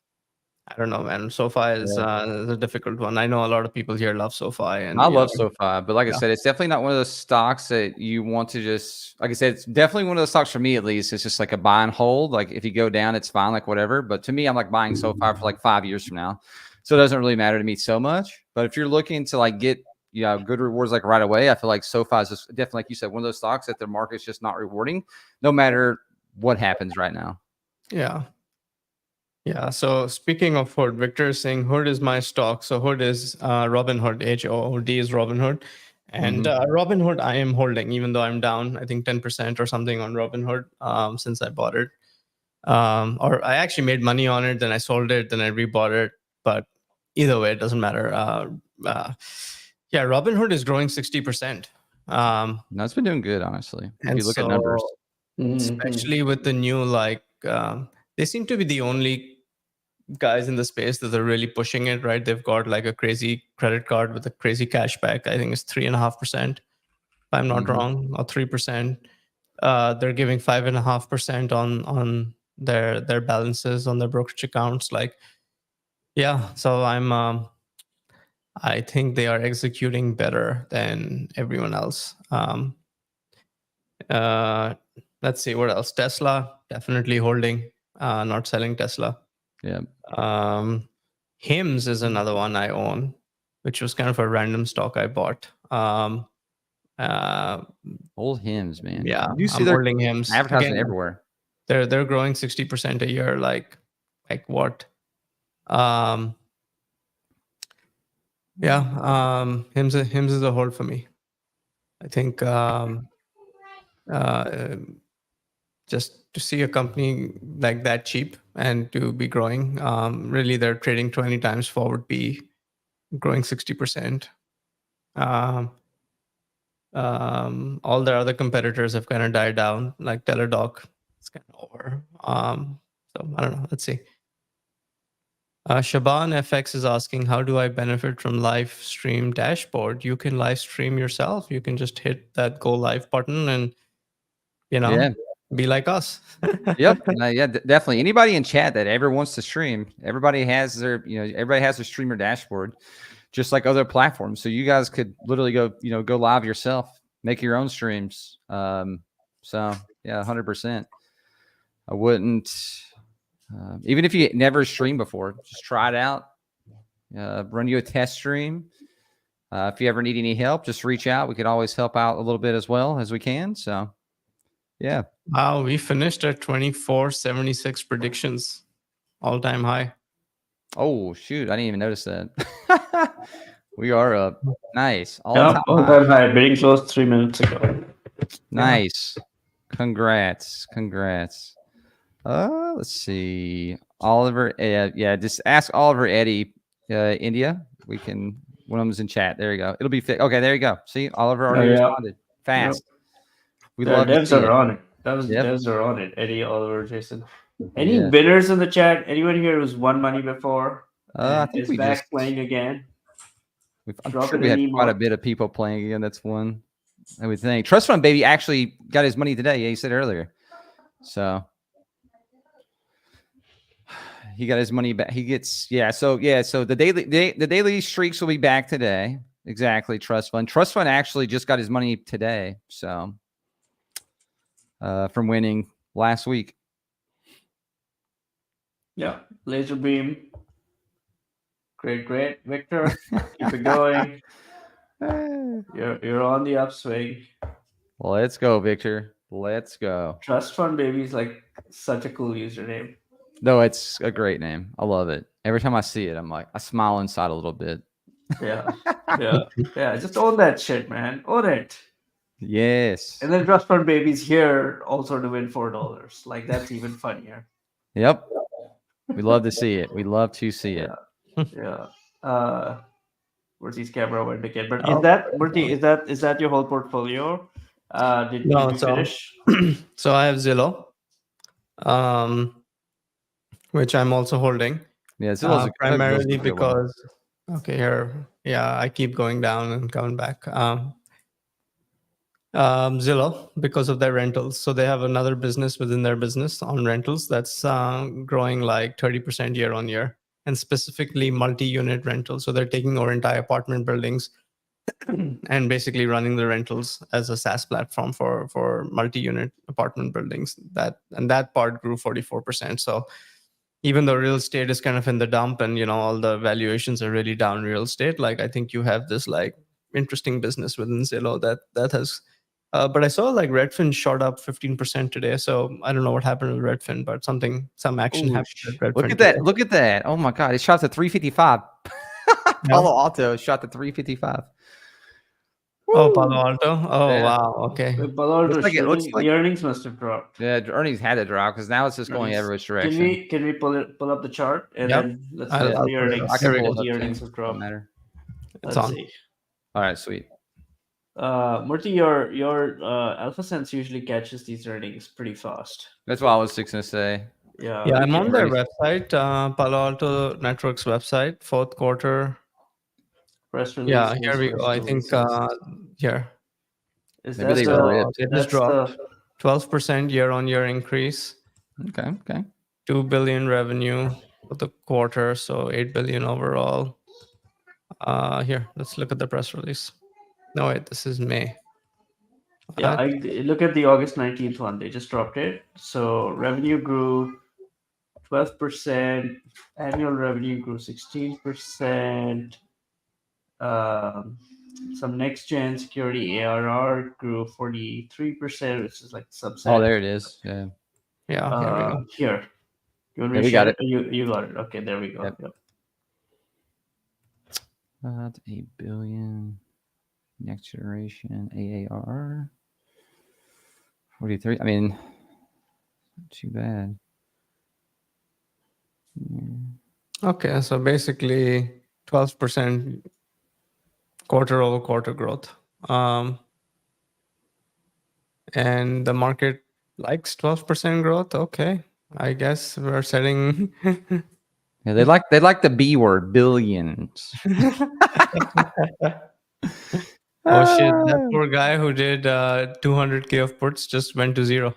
I don't know, man. SoFi Yeah. is a difficult one. I know a lot of people here love SoFi, and I love SoFi, but like I yeah, said, it's definitely not one of those stocks that you want to just, like I said, it's definitely one of those stocks for me at least. It's just like a buy and hold. Like if you go down, it's fine, like whatever. But to me, I'm like buying SoFi for like 5 years from now. So it doesn't really matter to me so much. But if you're looking to like get, good rewards like right away, I feel like SoFi is just definitely, like you said, one of those stocks that the market's just not rewarding no matter what happens right now. yeah. Yeah. So speaking of Hood, Victor is saying Hood is my stock. So Hood is Robinhood. HOOD is Robinhood. And Mm-hmm. Robinhood, I am holding, even though I'm down, I think 10% or something on Robinhood since I bought it. Or I actually made money on it, then I sold it, then I rebought it. But either way, it doesn't matter. Yeah, Robinhood is growing 60%. No, it's been doing good, honestly. If And you look at numbers. so, especially with the new, like, they seem to be the only guys in the space that are really pushing it, right? They've got like a crazy credit card with a crazy cashback. I think it's 3.5%, if I'm not Mm-hmm. wrong, or 3%. They're giving 5.5% on their balances on their brokerage accounts. Like, yeah. So I think they are executing better than everyone else. Uh, let's see what else. Tesla definitely holding, not selling Tesla. Yeah. Hims is another one I own, which was kind of a random stock I bought. Uh, Old hymns, man. yeah, You see I'm their holding Hims advertising again. everywhere. They're growing 60% a year. Like what? Um, yeah, Hims is a hold for me. I think uh, just to see a company like that cheap and to be growing, really they're trading 20 times forward P, growing 60%. All their other competitors have kind of died down, like Teladoc. It's kind of over. So I don't know. Let's see. Shaban FX is asking, how do I benefit from live stream dashboard? You can live stream yourself. You can just hit that go live button and, you know, Yeah. be like us. Yep. Yeah, definitely. Anybody in chat that ever wants to stream, everybody has their streamer dashboard, just like other platforms. So you guys could literally go live yourself, make your own streams. So yeah, 100%. I wouldn't, even if you never streamed before, just try it out. Run you a test stream. If you ever need any help, just reach out. We can always help out a little bit as well as we can. So yeah. Wow, we finished at 2476 predictions, all time high. Oh shoot, I didn't even notice that. We are up. Nice. All Yeah, time all high. time high. Bidding closed 3 minutes ago. Nice. Congrats. Let's see. Oliver, yeah, just ask Oliver Eddie, India. We can, one of them's in chat. There you go. It'll be fit. Okay, there you go. See, Oliver Oh, already yeah. responded. Yep. Fast. We Their love to devs see are it. on it. Yep. Devs are on it. Eddie, Oliver, Jason. Any Yeah. winners in the chat? Anyone here who's won money before I and think is we just, back playing again? I'm Drop sure it we had any quite a more. bit of people playing again. That's one, I would think. Trust Fund Baby actually got his money today. Yeah, he said earlier. So he got his money back. He gets, So the daily streaks will be back today. Exactly. Trust Fund actually just got his money today. So from winning last week. Yeah. Laser beam. Great. Victor, keep it going. You're on the upswing. Let's go, Victor. Let's go. Trust Fund Baby is like such a cool username. No, it's a great name. I love it. Every time I see it, I'm like, I smile inside a little bit. Yeah. Just own that shit, man. Own it. Yes. And then Trust Fund Baby's here also to win $4. Like that's even funnier. Yep. We love to see it. We love to see it. Yeah. Murthy's camera went again. But Oh. is that Murthy? Is that your whole portfolio? Did you finish? So I have Zillow, which I'm also holding. Yeah, Zillow's primarily because I keep going down and coming back. Zillow, because of their rentals. So they have another business within their business on rentals that's growing like 30% year on year, and specifically multi-unit rentals. So they're taking over entire apartment buildings and basically running the rentals as a SaaS platform for multi-unit apartment buildings. That part grew 44%. So even though real estate is kind of in the dump and all the valuations are really down in real estate, like I think you have this like interesting business within Zillow that has but I saw like Redfin shot up 15% today. So I don't know what happened with Redfin, but some action happened with Redfin. Look at that. Look at that. Oh my God. It shot to 355. Palo Alto shot to 355. Oh, Palo Alto. Oh, yeah. Wow. Okay. Palo Alto, it looks like the earnings must have dropped. Yeah, earnings had to drop because now it's just going every which direction. Can we pull up the chart and then let's look at the earnings? I can pull the earnings have dropped. Matter. It's on. See. All right, sweet. Murthy, your AlphaSense usually catches these earnings pretty fast. That's what I was going to say. Yeah, I'm on their website, Palo Alto Networks website, fourth quarter. Press release. Yeah, here we go. I think here. Maybe they just dropped 12% year-on-year increase. Okay. 2 billion revenue for the quarter, so 8 billion overall. Here, let's look at the press release. No, wait, this is May. Yeah, I look at the August 19th one. They just dropped it. So revenue grew 12%. Annual revenue grew 16%. Some next gen security ARR grew 43%, which is like subset. Oh, there it is. Yeah. Here we go. Here. You want me to share it? You got it. Okay, there we go. Yep. 8 billion. Next generation AAR. 43. I mean, not too bad. Yeah. Okay, so basically 12% quarter-over-quarter growth. And the market likes 12% growth. Okay, I guess we're setting. Yeah, they like the B word, billions. Oh shit! That poor guy who did 200K of puts just went to zero.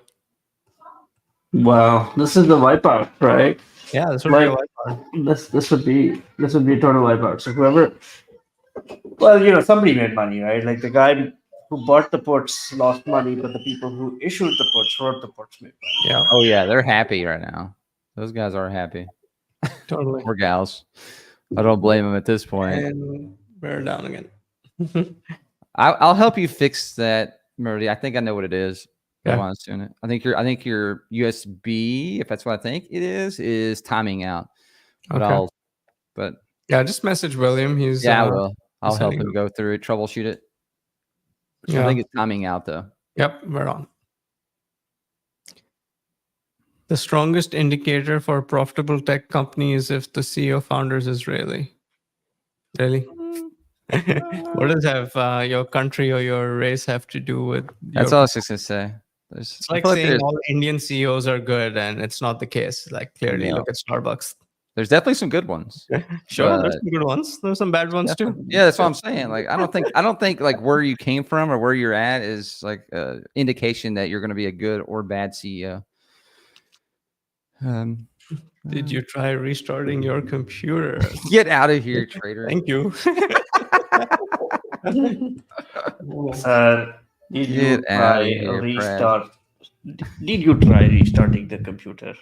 Wow, this is the wipeout, right? Yeah, this would be a wipeout. This would be a total wipeout. So whoever, well, somebody made money, right? Like the guy who bought the puts lost money, but the people who issued the puts, wrote the puts, made money. Yeah. Oh yeah, they're happy right now. Those guys are happy. Totally. Or gals. I don't blame them at this point. And we're down again. I'll help you fix that, Murdy. I think I know what it is. Yeah. I think your USB, if that's what I think it is timing out. But okay. But Yeah, just message William. He's yeah, I will. I'll help setting him up. go through it, troubleshoot it. I Yeah. think it's timing out though. Yep, we're on. The strongest indicator for a profitable tech company is if the CEO founder is Israeli. Really? What does have your country or your race have to do with That's your? all I was just gonna say. It's I like feel like saying all Indian CEOs are good, and it's not the case. Like clearly, No. look at Starbucks. there's definitely some good ones. Sure, But there's some good ones. There's some bad ones too. yeah, that's what I'm saying. Like, I don't think like where you came from or where you're at is like an indication that you're going to be a good or bad CEO. Did you try restarting your computer? Get out of here, traitor. Thank you. Did Get you out try of here, restart? Did you try restarting the computer?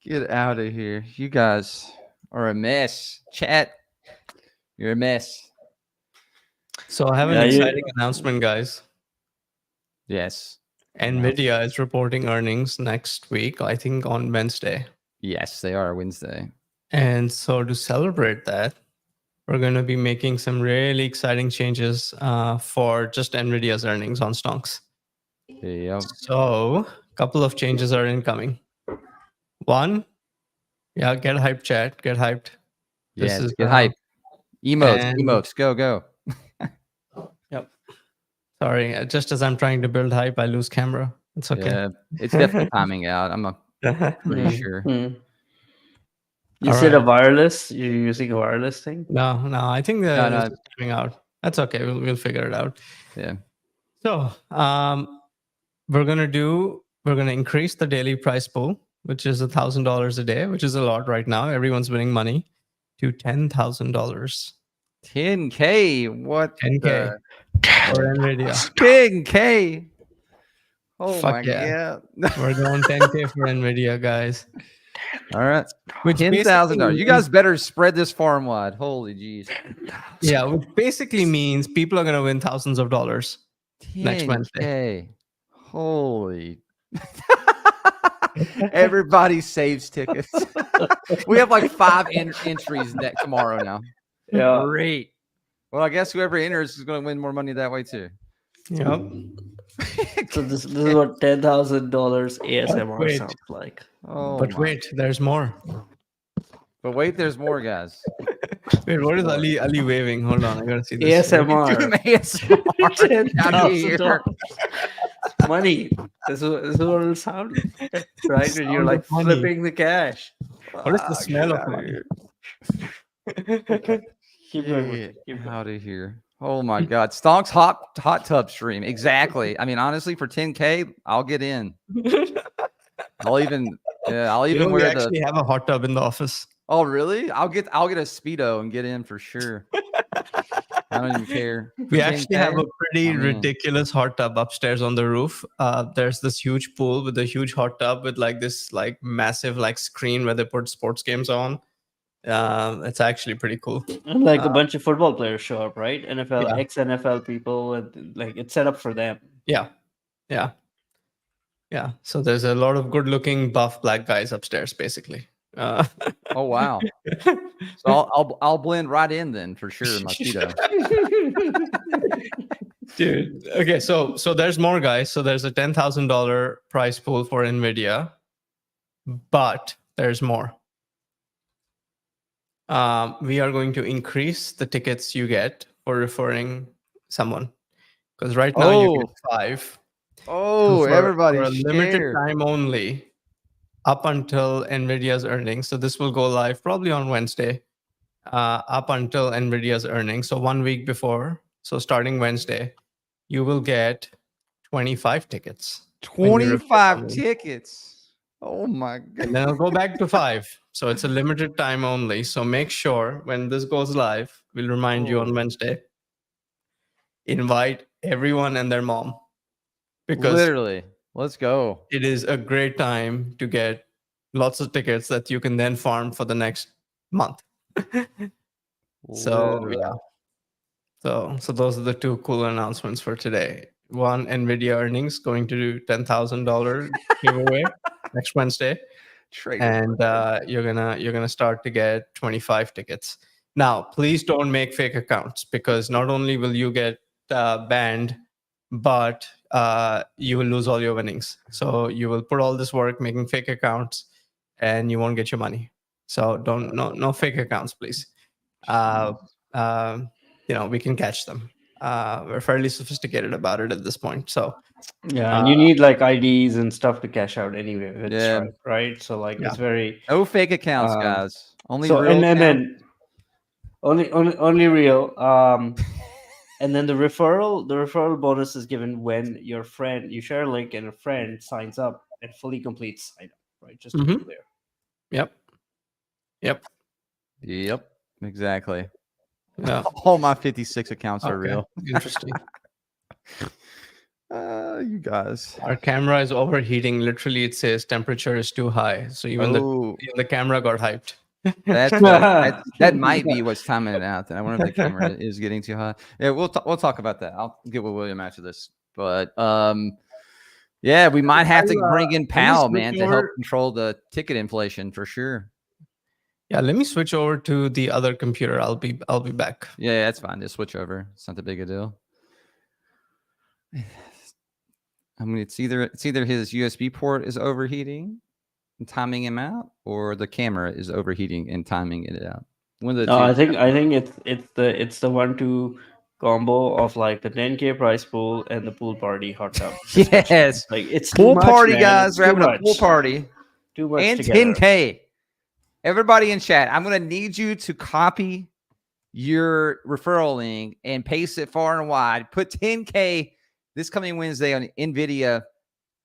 Get out of here. You guys are a mess. Chat, you're a mess. So I have an exciting announcement, guys. Yes. NVIDIA is reporting earnings next week, I think on Wednesday. Yes, they are Wednesday. And so to celebrate that, we're going to be making some really exciting changes for just NVIDIA's earnings on stonks. Yep. So a couple of changes are incoming. One, yeah, get hyped, chat. Get hyped. Yes, get hyped. Emotes, go. Yep. Sorry, just as I'm trying to build hype, I lose camera. It's okay. Yeah, it's definitely timing out. I'm pretty sure. You said a wireless? You're using a wireless thing? No, I think No. it's coming out. That's okay. We'll figure it out. Yeah. So we're gonna increase the daily price pool, which is $1,000 a day, which is a lot right now. Everyone's winning money, to $10,000. 10K. What? 10K for NVIDIA. 10K. Oh Fuck my yeah. god. We're going 10K for NVIDIA, guys. All right. Which $10,000. You guys better spread this far and wide. Holy jeez. Yeah, which basically means people are gonna win thousands of dollars next Wednesday. Holy. Everybody saves tickets. We have like 5 entries tomorrow now. Yeah. Great. Well, I guess whoever enters is going to win more money that way too. Yep. So this is what $10,000 ASMR wait. sounds like. Oh, But wait, there's more. But wait, there's more, guys. Wait, what is Ali waving? Hold on, I gotta see this. ASMR. ASMR. Money. This is what it'll sound like, right? When you're like money. flipping the cash. What is the smell of money? Keep going. Get out of here. Oh my god. Stonk's hot tub stream. Exactly. I mean, honestly, for 10K, I'll get in. I'll even we actually have a hot tub in the office. Oh really? I'll get a Speedo and get in for sure. I don't even care. We actually have a pretty ridiculous hot tub upstairs on the roof. There's this huge pool with a huge hot tub with like this like massive like screen where they put sports games on. It's actually pretty cool. And like a bunch of football players show up, right? NFL, Yeah. ex-NFL people, and like it's set up for them. Yeah. So there's a lot of good-looking buff black guys upstairs, basically. Oh wow! So I'll blend right in then for sure, my Speedo. Dude. Okay, so there's more, guys. So there's a $10,000 prize pool for NVIDIA, but there's more. We are going to increase the tickets you get for referring someone, because right now you get 5. Oh, everybody's for a limited time only, up until NVIDIA's earnings. So this will go live probably on Wednesday, up until NVIDIA's earnings. So 1 week before. So starting Wednesday, you will get 25 tickets. 25 tickets. Oh my god. And then I'll go back to 5. So it's a limited time only. So make sure when this goes live, we'll remind you on Wednesday. Invite everyone and their mom. Because literally, let's go. It is a great time to get lots of tickets that you can then farm for the next month. So yeah. So those are the 2 cool announcements for today. One, NVIDIA earnings going to do $10,000 giveaway next Wednesday. and you're gonna start to get 25 tickets. Now, please don't make fake accounts, because not only will you get banned, but you will lose all your winnings. So you will put all this work making fake accounts, and you won't get your money. So don't no fake accounts, please. Uh, um, we can catch them. We're fairly sophisticated about it at this point. So Yeah, uh, and you need like IDs and stuff to cash out anyway with Yeah. Stripe, right? So like yeah. it's very No fake accounts, um guys. Only so real and accounts. then only real and then the referral bonus is given when you share a link and a friend signs up and fully completes sign up, right? Just to be Mm-hmm. clear. Yep. Yep. Yep. Exactly. Yeah. All my 56 accounts are Okay. real. Interesting. You guys. Our camera is overheating. Literally, it says temperature is too high. So Oh, even the camera got hyped. that might be what's timing it out. Then I wonder if the camera is getting too high. Yeah, we'll talk about that. I'll get with William after this. But yeah, we might have to bring in Let me Pal, switch man, to help over. control the ticket inflation for sure. Yeah, let me switch over to the other computer. I'll be back. Yeah, that's fine. Just switch over. It's not that big a deal. I mean, it's either his USB port is overheating and timing him out, or the camera is overheating and timing it out. One of the No, two. I think it's the 1-2 combo of like the 10K prize pool and the pool party hot tub discussion. Yes, Like it's too pool much, party, man. guys. It's We're too having a much. pool party Too much and together. 10K. Everybody in chat, I'm going to need you to copy your referral link and paste it far and wide. Put 10K this coming Wednesday on NVIDIA.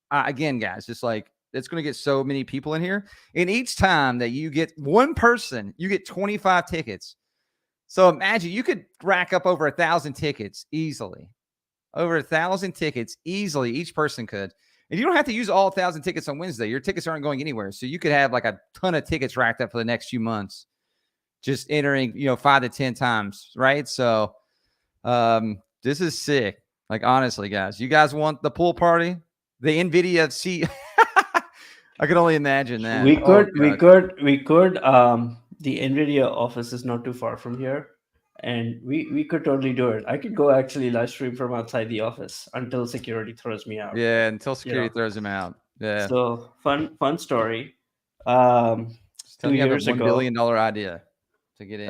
Again, guys, just like it's going to get so many people in here. And each time that you get one person, you get 25 tickets. So imagine you could rack up over 1,000 tickets easily. Over 1,000 tickets easily. Each person could. And you don't have to use all 1,000 tickets on Wednesday. Your tickets aren't going anywhere. So you could have like a ton of tickets racked up for the next few months, just entering, 5 to 10 times, right? So this is sick. Like, honestly, guys, you guys want the pool party? The NVIDIA C. I can only imagine that. We Oh, could, we God. could, we could. The NVIDIA office is not too far from here, and we could totally do it. I could go actually live stream from outside the office until security throws me out. Yeah, until You security know. throws him out. Yeah. So fun story. Um, Just tell two me you have a years $1 ago, billion idea to get in.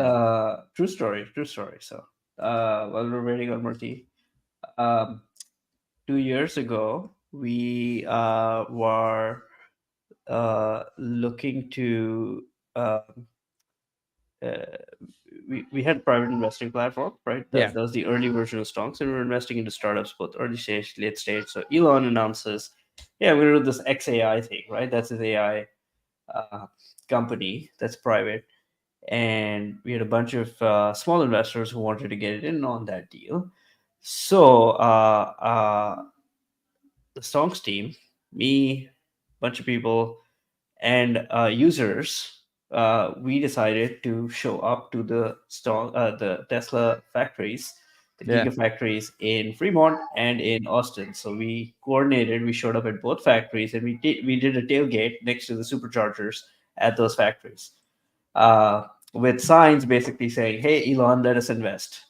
true story. So, while we're waiting on Murthy, um, 2 years ago, we were looking to uh, uh, we had a private investing platform, right? Yeah. That was the early version of stocks, and we were investing into startups, both early stage, late stage. So Elon announces, "Yeah, we're gonna do this XAI thing, right? That's his AI uh, company that's private." And we had a bunch of small investors who wanted to get in on that deal. So the stocks team, me, bunch of people, and users, we decided to show up to the Tesla factories, the Yeah. gigafactories in Fremont and in Austin. So we coordinated. We showed up at both factories, and we did a tailgate next to the superchargers at those factories, with signs basically saying, "Hey, Elon, let us invest.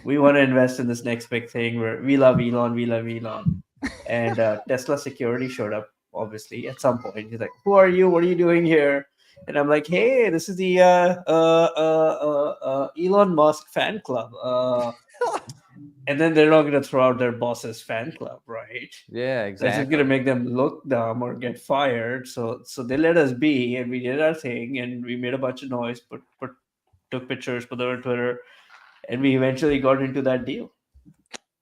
We want to invest in this next big thing. Where we love Elon, we love Elon." And Tesla security showed up, obviously, at some point. He's like, "Who are you? What are you doing here?" And I'm like, "Hey, this is the Elon Musk fan club." And then they're not going to throw out their boss's fan club, right? Yeah, That's just exactly. going to make them look dumb or get fired. So they let us be, and we did our thing, and we made a bunch of noise, took pictures, put them on Twitter, and we eventually got into that deal.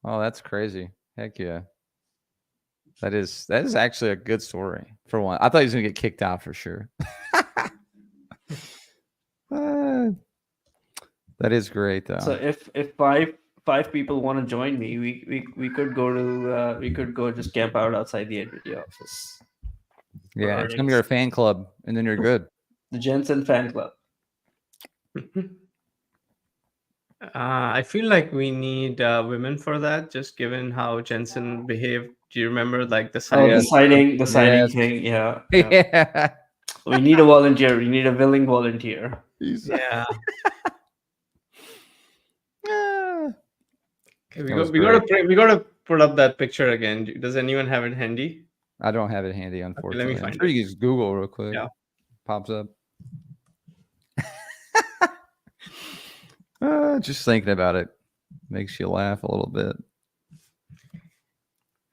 Oh, that's crazy. Heck yeah. That is actually a good story for one. I thought he was gonna get kicked out for sure. That is great though. So if five people want to join me, we could go to we could go just camp out outside the NVIDIA office. Yeah, it's gonna be our fan club, and then you're good. The Jensen fan club. I feel like we need women for that, just given how Jensen behaved. Do you remember, like the Oh, signing? the signing Yes. thing. Yeah, yeah. Yeah. We need a volunteer. We need a willing volunteer. Yeah. Ah, Okay, that was we gotta great. we gotta put up that picture again. Does anyone have it handy? I don't have it handy, Okay, let me unfortunately. I'm find sure it. you can just Google real quick. Yeah. Pops up. Just thinking about it makes you laugh a little bit.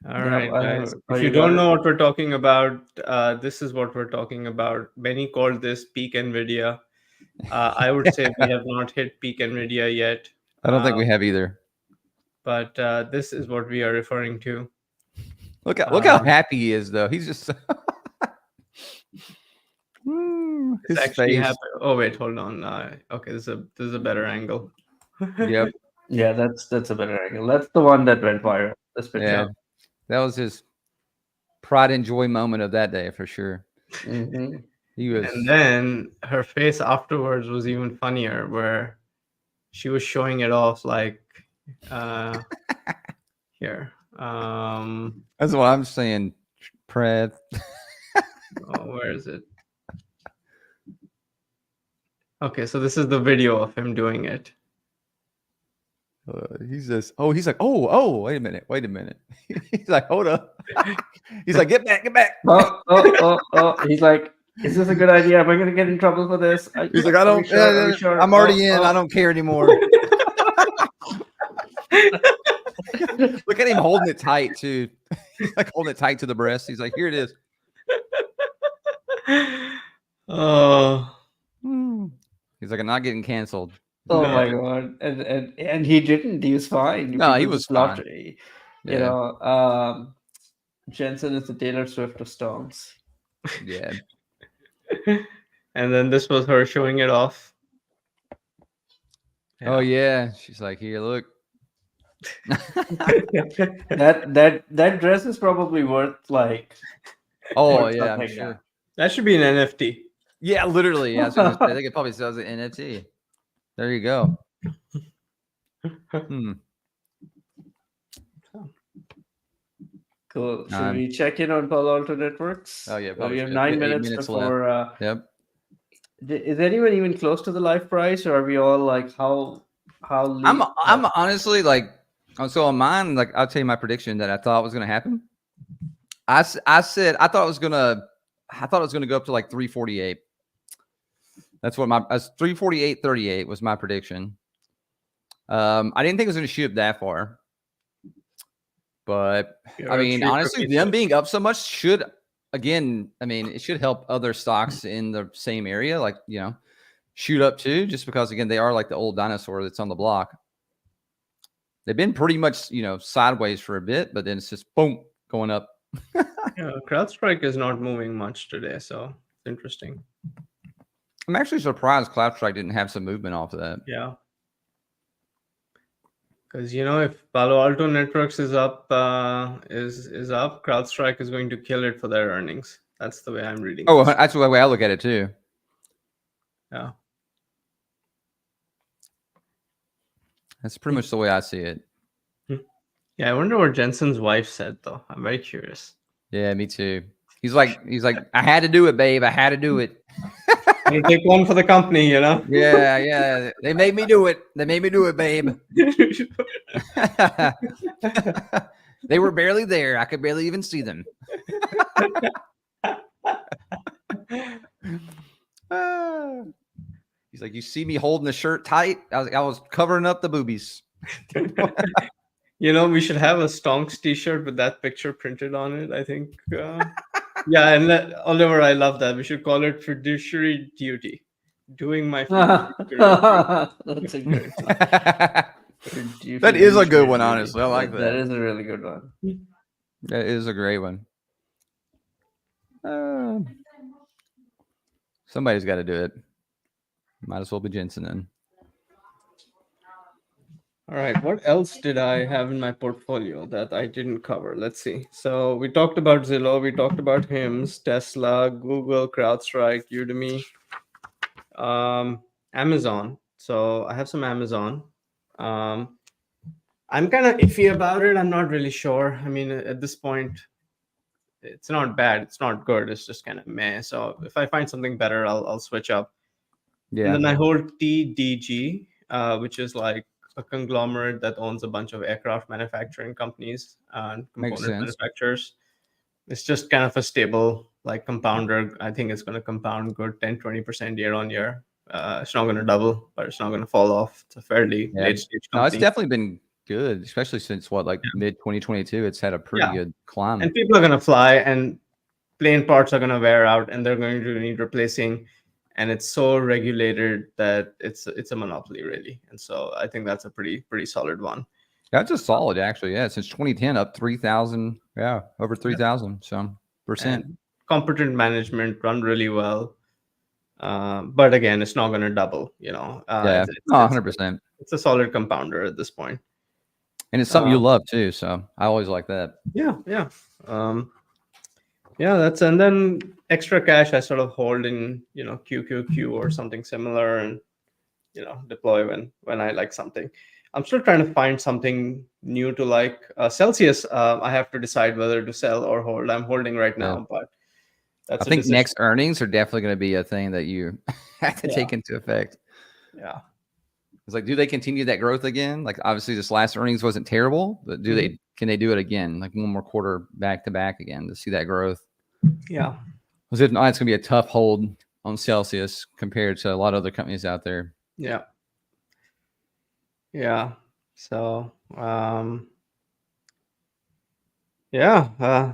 All Yeah, right, guys. oh, If you you got don't it? know what we're talking about, this is what we're talking about. Benny called this peak NVIDIA. I would say we have not hit peak NVIDIA yet, I don't think we have either. but this is what we are referring to. Look how happy he is, though. He's just It's his actually face. happened. Oh wait, hold on. Okay, this is a better angle. Yep. Yeah, that's a better angle. That's the one that went viral. This picture. Yeah. That was his pride and joy moment of that day for sure. Mm-hmm. He was. And then her face afterwards was even funnier, where she was showing it off like here. That's what I'm saying, Pratt. Where is it? Okay, so this is the video of him doing it. He's just. Oh, he's like. Oh. Wait a minute. He's like, hold up. He's like, get back. Oh. He's like, is this a good idea? Am I going to get in trouble for this? He's like, I don't. Are we sure? I'm already in. I don't care anymore. Look at him holding it tight too. He's like holding it tight to the breast. He's like, here it is. Oh. He's like, I'm not getting canceled. Oh No. my god! And he didn't. He was fine. No, he People was just loved fine. it. Yeah. You know, Jensen is the Taylor Swift of stonks. Yeah. And then this was her showing it off. Oh yeah. She's like, here, look. that dress is probably worth like. Oh worth yeah, I'm something, sure. That should be an NFT. Yeah, literally. Yeah, I was gonna say, they could probably sell as an NFT. There you go. Cool. Should we check in on Palo Alto Networks? Oh yeah, So we have should. 9 8 minutes minutes before. left. Yep. Is anyone even close to the live price, or are we all like how? I'm honestly like, so on mine, like I'll tell you my prediction that I thought was gonna happen. I said I thought it was gonna go up to like 348. That's what my 348.38 was my prediction. I didn't think it was gonna shoot up that far. But I mean, honestly, them being up so much should, again, I mean, it should help other stocks in the same area, like, you know, shoot up too, just because, again, they are like the old dinosaur that's on the block. They've been pretty much, you know, sideways for a bit, but then it's just boom, going up. Yeah, CrowdStrike is not moving much today, so it's interesting. I'm actually surprised CrowdStrike didn't have some movement off of that. Yeah. Because, you know, if Palo Alto Networks is up, is up, CrowdStrike is going to kill it for their earnings. That's the way I'm reading. Oh, that's the way I look at it too. Yeah. That's pretty much the way I see it. Yeah, I wonder what Jensen's wife said, though. I'm very curious. Yeah, me too. He's like, I had to do it, babe. I had to do it. You take one for the company, you know? Yeah. They made me do it. Babe. They were barely there. I could barely even see them. He's like, you see me holding the shirt tight? I was covering up the boobies. You know, we should have a Stonks t-shirt with that picture printed on it, I think. Yeah, and Oliver, I love that. We should call it fiduciary duty. Doing my That's a good one. That is a good one, honestly. I like that. That is a really good one. That is a great one. Somebody's got to do it. Might as well be Jensen then. All right, what else did I have in my portfolio that I didn't cover? Let's see. So we talked about Zillow, we talked about HIMS, Tesla, Google, CrowdStrike, Udemy, Amazon. So I have some Amazon. I'm kind of iffy about it. I'm not really sure. I mean, at this point, it's not bad. It's not good. It's just kind of meh. So if I find something better, I'll switch up. And Yeah, then I hold TDG, which is like a conglomerate that owns a bunch of aircraft manufacturing companies and makes component sense. manufacturers. It's just kind of a stable like compounder. I think it's going to compound good 10-20% year on year. It's not going to double, but it's not going to fall off. It's a fairly Yeah, late stage no, it's company. definitely been good, especially since like Yeah. mid 2022. It's had a pretty Yeah. good climb. And people are going to fly, and plane parts are going to wear out, and they're going to need replacing. And it's so regulated that it's a monopoly, really. And so I think that's a pretty solid one. That's just solid, actually. Yeah, since 2010, up 3,000. Yeah, over 3,000. So percent. And competent management, run really well. But again, it's not going to double. Yeah, no, 100%. It's a solid compounder at this point. And it's something you love too. So I always like that. Yeah. That's, and then extra cash I sort of hold in QQQ or something similar, and deploy when I like something. I'm still trying to find something new to like. Celsius, I have to decide whether to sell or hold. I'm holding right Yeah. now, but that's I a think decision. next earnings are definitely going to be a thing that you have to take into effect. Yeah. It's like, do they continue that growth again? Like, obviously, this last earnings wasn't terrible, but can they do it again? Like one more quarter back to back again to see that growth? Yeah. Because if not, it's going to be a tough hold on Celsius compared to a lot of other companies out there. Yeah. Yeah. So,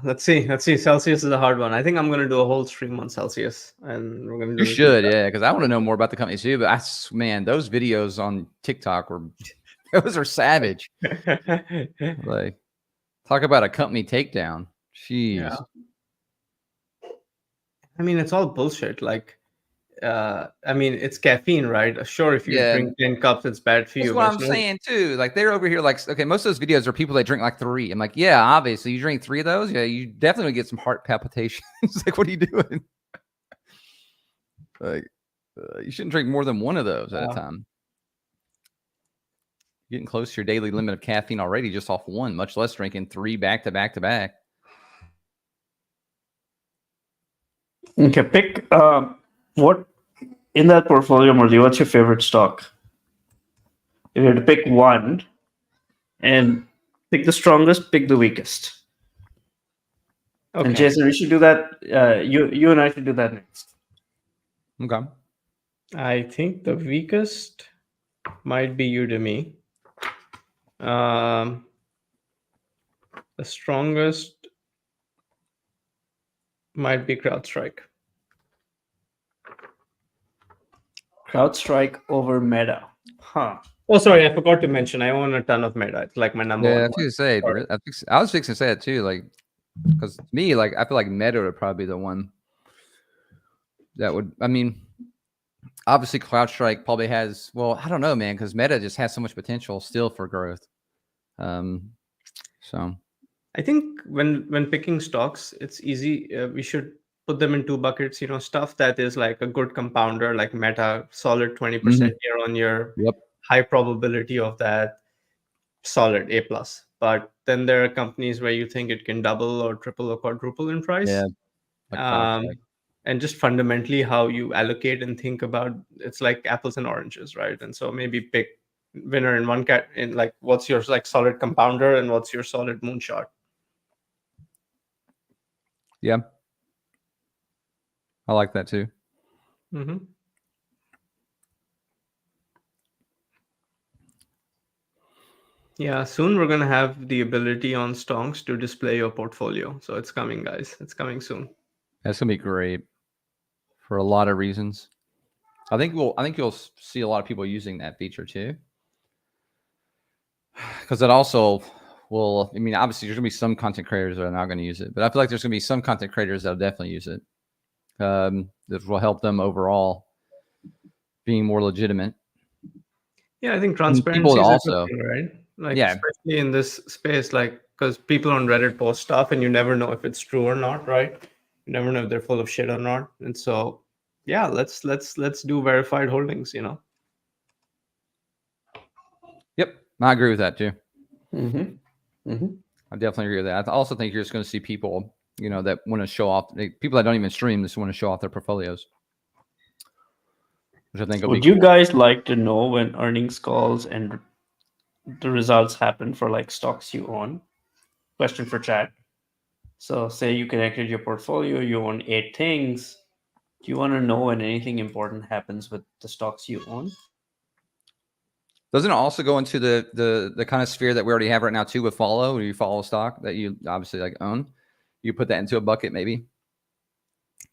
let's see. Celsius is a hard one. I think I'm going to do a whole stream on Celsius, and we're going to You do should, yeah, because I want to know more about the company too. But man, those videos on TikTok those are savage. Like, talk about a company takedown. Jeez. Yeah. I mean, it's all bullshit. Like, I mean, it's caffeine, right? Sure, if you drink 10 cups, it's bad for you. That's what I'm saying too. Like, they're over here, like, okay, most of those videos are people that drink like 3. I'm like, yeah, obviously, you drink 3 of those, yeah, you definitely get some heart palpitations. Like, what are you doing? Like, you shouldn't drink more than 1 of those at a time. You're getting close to your daily limit of caffeine already just off 1, much less drinking 3 back to back to back. Okay, pick what in that portfolio, Murli, what's your favorite stock? If you had to pick one and pick the strongest, pick the weakest. Okay. And Jason, we should do that. You and I should do that next. Okay. I think the weakest might be Udemy. The strongest might be CrowdStrike. CrowdStrike over Meta. Huh. Oh, sorry, I forgot to mention. I own a ton of Meta. It's like my number one. Yeah, I was going to say. I was fixing to say it too. Like, because to me, like, I feel like Meta would probably be the one that would. I mean, obviously, CrowdStrike probably has. Well, I don't know, man, because Meta just has so much potential still for growth. So, I think when picking stocks, it's easy. We should put them in 2 buckets. Stuff that is like a good compounder, like Meta, solid 20% year on year. Yep. High probability of that, solid A+. But then there are companies where you think it can double or triple or quadruple in price. Yeah. Like and just fundamentally how you allocate and think about it's like apples and oranges, right? And so maybe pick winner in one cat in like what's your like solid compounder and what's your solid moonshot. Yeah. I like that too. Mm-hmm. Yeah, soon we're going to have the ability on Stonks to display your portfolio. So it's coming, guys. It's coming soon. That's going to be great for a lot of reasons. I think you'll see a lot of people using that feature too. Because it also will, I mean, obviously there's going to be some content creators that are not going to use it, but I feel like there's going to be some content creators that'll definitely use it. That will help them overall being more legitimate. Yeah, I think transparency is also, a good thing, right? Like, especially in this space, like, because people on Reddit post stuff and you never know if it's true or not, right? You never know if they're full of shit or not. And so, yeah, let's do verified holdings, Yep, I agree with that too. Mm-hmm. I definitely agree with that. I also think you're just going to see people, that want to show off. People that don't even stream just want to show off their portfolios, which I think will be Would you cool. guys like to know when earnings calls and the results happen for like stocks you own? Question for chat. So, say you connected your portfolio, you own 8 things. Do you want to know when anything important happens with the stocks you own? Doesn't it also go into the kind of sphere that we already have right now too with follow? Where you follow stock that you obviously like own, you put that into a bucket maybe.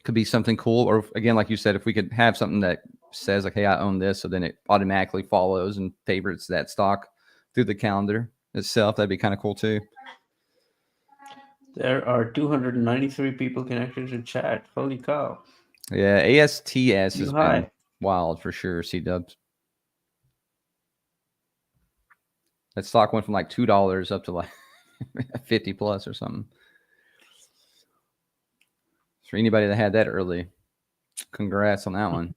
Could be something cool, or again, like you said, if we could have something that says like, "Hey, I own this," so then it automatically follows and favorites that stock through the calendar itself. That'd be kind of cool too. There are 293 people connected to chat. Holy cow. Yeah, ASTS You has high. been wild for sure. C-dubs. That stock went from like $2 up to like 50 plus or something. For anybody that had that early, congrats on that one.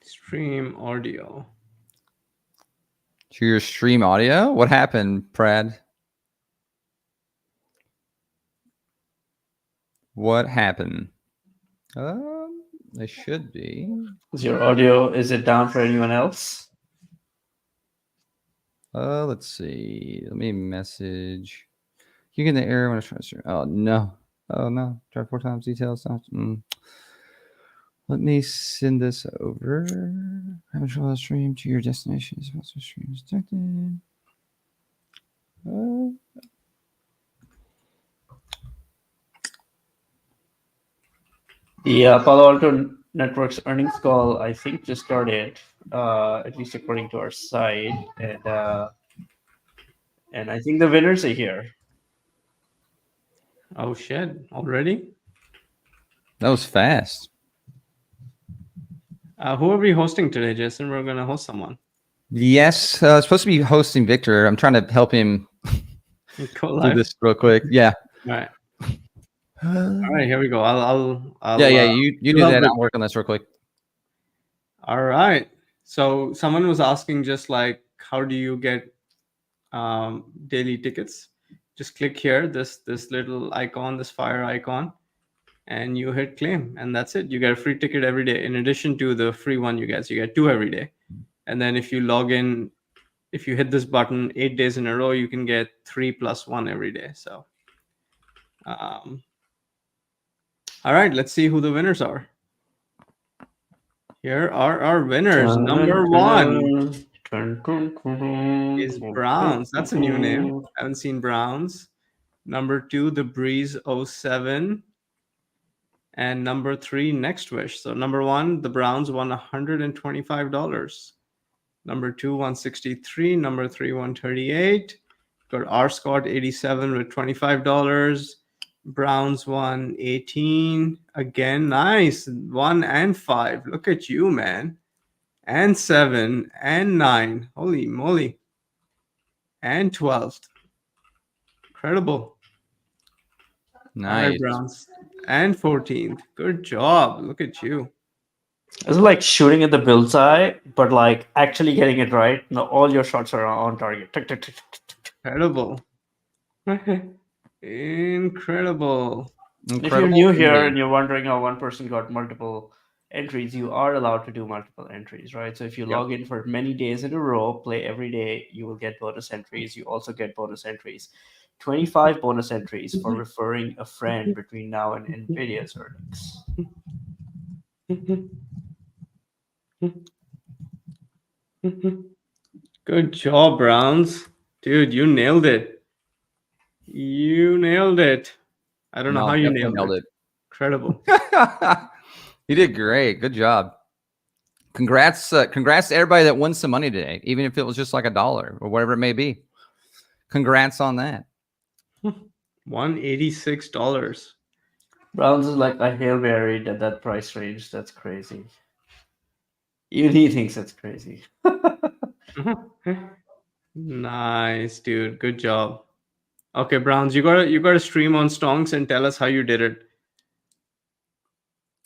Stream audio. To your stream audio? What happened, Prad? What happened? They should be. Is your audio, is it down for anyone else? Let's see. Let me message. You get the error when I try to stream. Oh, no. Oh, no. Try 4 times details. Let me send this over. Have control of stream to your destination. Sponsor stream is detected. The Palo Alto Network's earnings call, I think, just started, at least according to our site, and I think the winners are here. Oh shit! Already? That was fast. Who are we hosting today, Jason? We're gonna host someone. Yes, supposed to be hosting Victor. I'm trying to help him do this real quick. Yeah. All right. All right, here we go. I'll yeah. You do that. I'll work on this real quick. All right. So someone was asking just like, how do you get daily tickets? Just click here, this little icon, this fire icon, and you hit claim, and that's it. You get a free ticket every day. In addition to the free one you get 2 every day. And then if you log in, if you hit this button 8 days in a row, you can get 3 + 1 every day. So, all right, let's see who the winners are. Here are our winners. Number 1 is Browns. That's a new name. I haven't seen Browns. Number 2, the Breeze 07. And number 3, Next Wish. So number 1, the Browns won $125. Number 2, 163. Number 3, 138. Got R Scott 87 with $25. Browns won 18. Again, nice. 1 and 5. Look at you, man. And 7 and 9. Holy moly. And 12th. Incredible. Nice. All right, Browns. And 14th. Good job. Look at you. It's like shooting at the bullseye, but like actually getting it right. No, all your shots are on target. Incredible. Incredible. If you're new here and you're wondering how one person got multiple entries, you are allowed to do multiple entries, right? So if you log in for many days in a row, play every day, you will get bonus entries. You also get bonus entries. 25 bonus entries for referring a friend between now and NVIDIA's earnings. Good job, Browns. Dude, you nailed it. You nailed it. I don't know how you nailed it. Incredible. You did great. Good job. Congrats to everybody that won some money today, even if it was just like $1 or whatever it may be. Congrats on that. $186. Browns is like a Hail Mary at that price range. That's crazy. Even he thinks that's crazy. Nice, dude. Good job. Okay, Browns, you gotta stream on Stonks and tell us how you did it.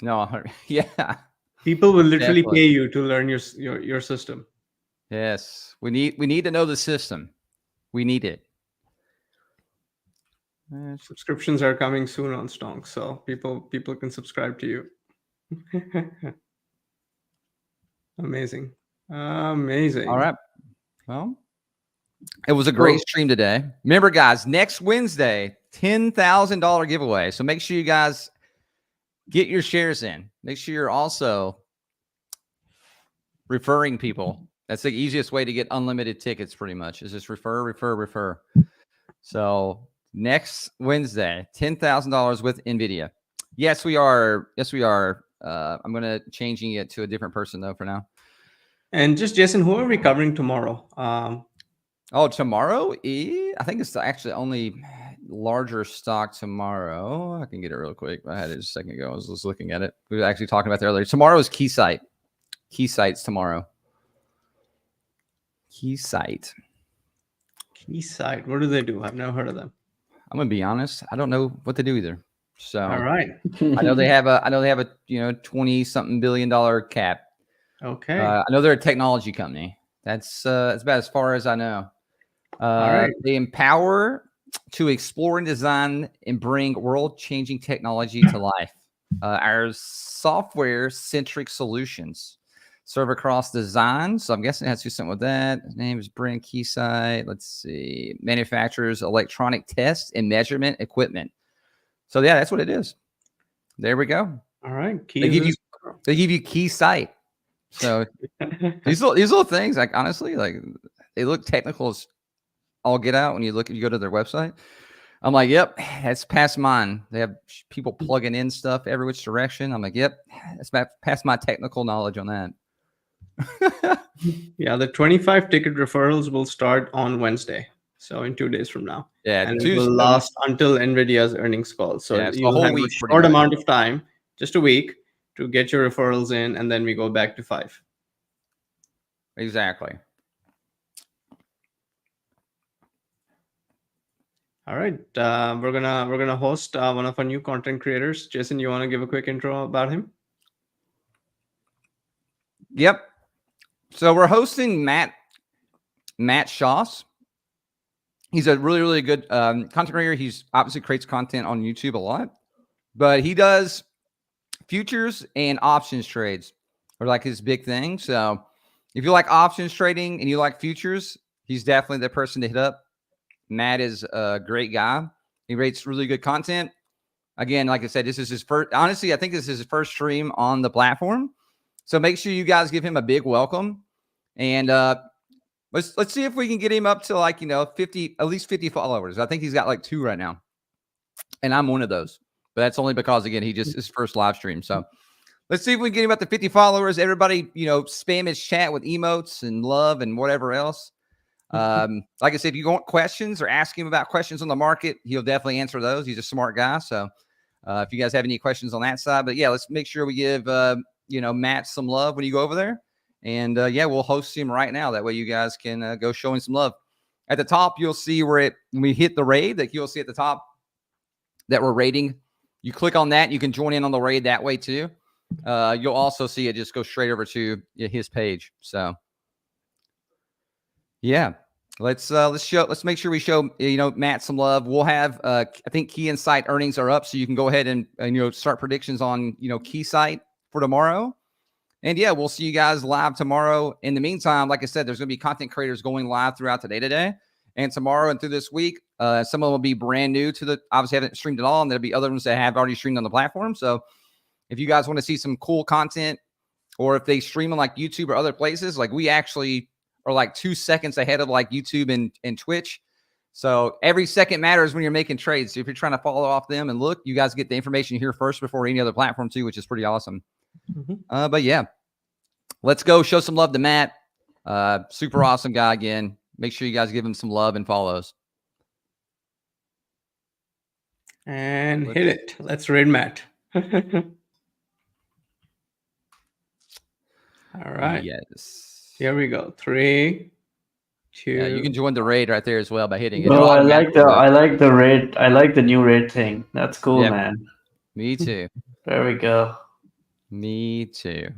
No, yeah. People will literally Definitely. pay you to learn your system. Yes, we need to know the system. We need it. Subscriptions are coming soon on Stonk, so people can subscribe to you. Amazing. Amazing. All right. Well, it was a great Cool. stream today. Remember, guys, next Wednesday, $10,000 giveaway. So make sure you guys get your shares in. Make sure you're also referring people. That's the easiest way to get unlimited tickets, pretty much, is just refer. So next Wednesday, $10,000 with NVIDIA. Yes, we are. I'm going to changing it to a different person, though, for now. And just, Jason, who are we covering tomorrow? Tomorrow? I think it's actually only larger stock tomorrow. I can get it real quick. I had it just a second ago. I was just looking at it. We were actually talking about that earlier. Tomorrow is Keysight. Keysight's tomorrow. Keysight. What do they do? I've never heard of them. I'm gonna be honest. I don't know what they do either. So all right. I know they have a $20-something billion cap. Okay. I know they're a technology company. That's about as far as I know. All right. They empower to explore and design and bring world-changing technology to life. Our software-centric solutions serve across design. So I'm guessing it has to do something with that. His name is Brent Keysight. Let's see. Manufacturers electronic test and measurement equipment. So yeah, that's what it is. There we go. All right. They give you Keysight. So these little things, like honestly, like they look technical as all get out when you go to their website. I'm like, yep, that's past mine. They have people plugging in stuff every which direction. I'm like, yep, that's past my technical knowledge on that. Yeah, the 25 ticket referrals will start on Wednesday, so in 2 days from now. Yeah, and it will last until NVIDIA's earnings call. So yeah, you'll have a short amount of time, just a week, to get your referrals in, and then we go back to 5. Exactly. All right, we're gonna host one of our new content creators. Jason, you want to give a quick intro about him? Yep. So we're hosting Matt Schoss. He's a really, really good content creator. He's obviously creates content on YouTube a lot, but he does futures and options trades are like his big thing. So if you like options trading and you like futures, he's definitely the person to hit up. Matt is a great guy. He rates really good content. Again, like I said, this is his first. Honestly, I think this is his first stream on the platform. So make sure you guys give him a big welcome. And let's see if we can get him up to like, 50, at least 50 followers. I think he's got like 2 right now. And I'm one of those. But that's only because, again, he just his first live stream. So let's see if we can get him up to 50 followers. Everybody, spam his chat with emotes and love and whatever else. Like I said, if you want questions or ask him about questions on the market, he'll definitely answer those. He's a smart guy. So if you guys have any questions on that side, but yeah, let's make sure we give, Matt some love when you go over there. And we'll host him right now. That way you guys can go show him some love. At the top, you'll see when we hit the raid, that you'll see at the top that we're raiding. You click on that, you can join in on the raid that way too. You'll also see it just go straight over to his page. So yeah, let's make sure we show Matt some love. We'll have I think Key Insight earnings are up, so you can go ahead and start predictions on Keysight for tomorrow. And yeah, we'll see you guys live tomorrow. In the meantime, like I said, there's going to be content creators going live throughout today and tomorrow and through this week. Some of them will be brand new to obviously haven't streamed at all, and there'll be other ones that have already streamed on the platform. So if you guys want to see some cool content, or if they stream on like YouTube or other places, like we actually are like 2 seconds ahead of like YouTube and Twitch. So every second matters when you're making trades. So if you're trying to follow off them and look, you guys get the information here first before any other platform too, which is pretty awesome. Mm-hmm. But yeah, let's go show some love to Matt. Super awesome guy again. Make sure you guys give him some love and follows. And hit it. Let's raid Matt. All right. Yes. Here we go. 3, 2. Yeah, you can join the raid right there as well by hitting it. Oh, I like the raid. I like the new raid thing. That's cool, man. Me too. There we go. Me too.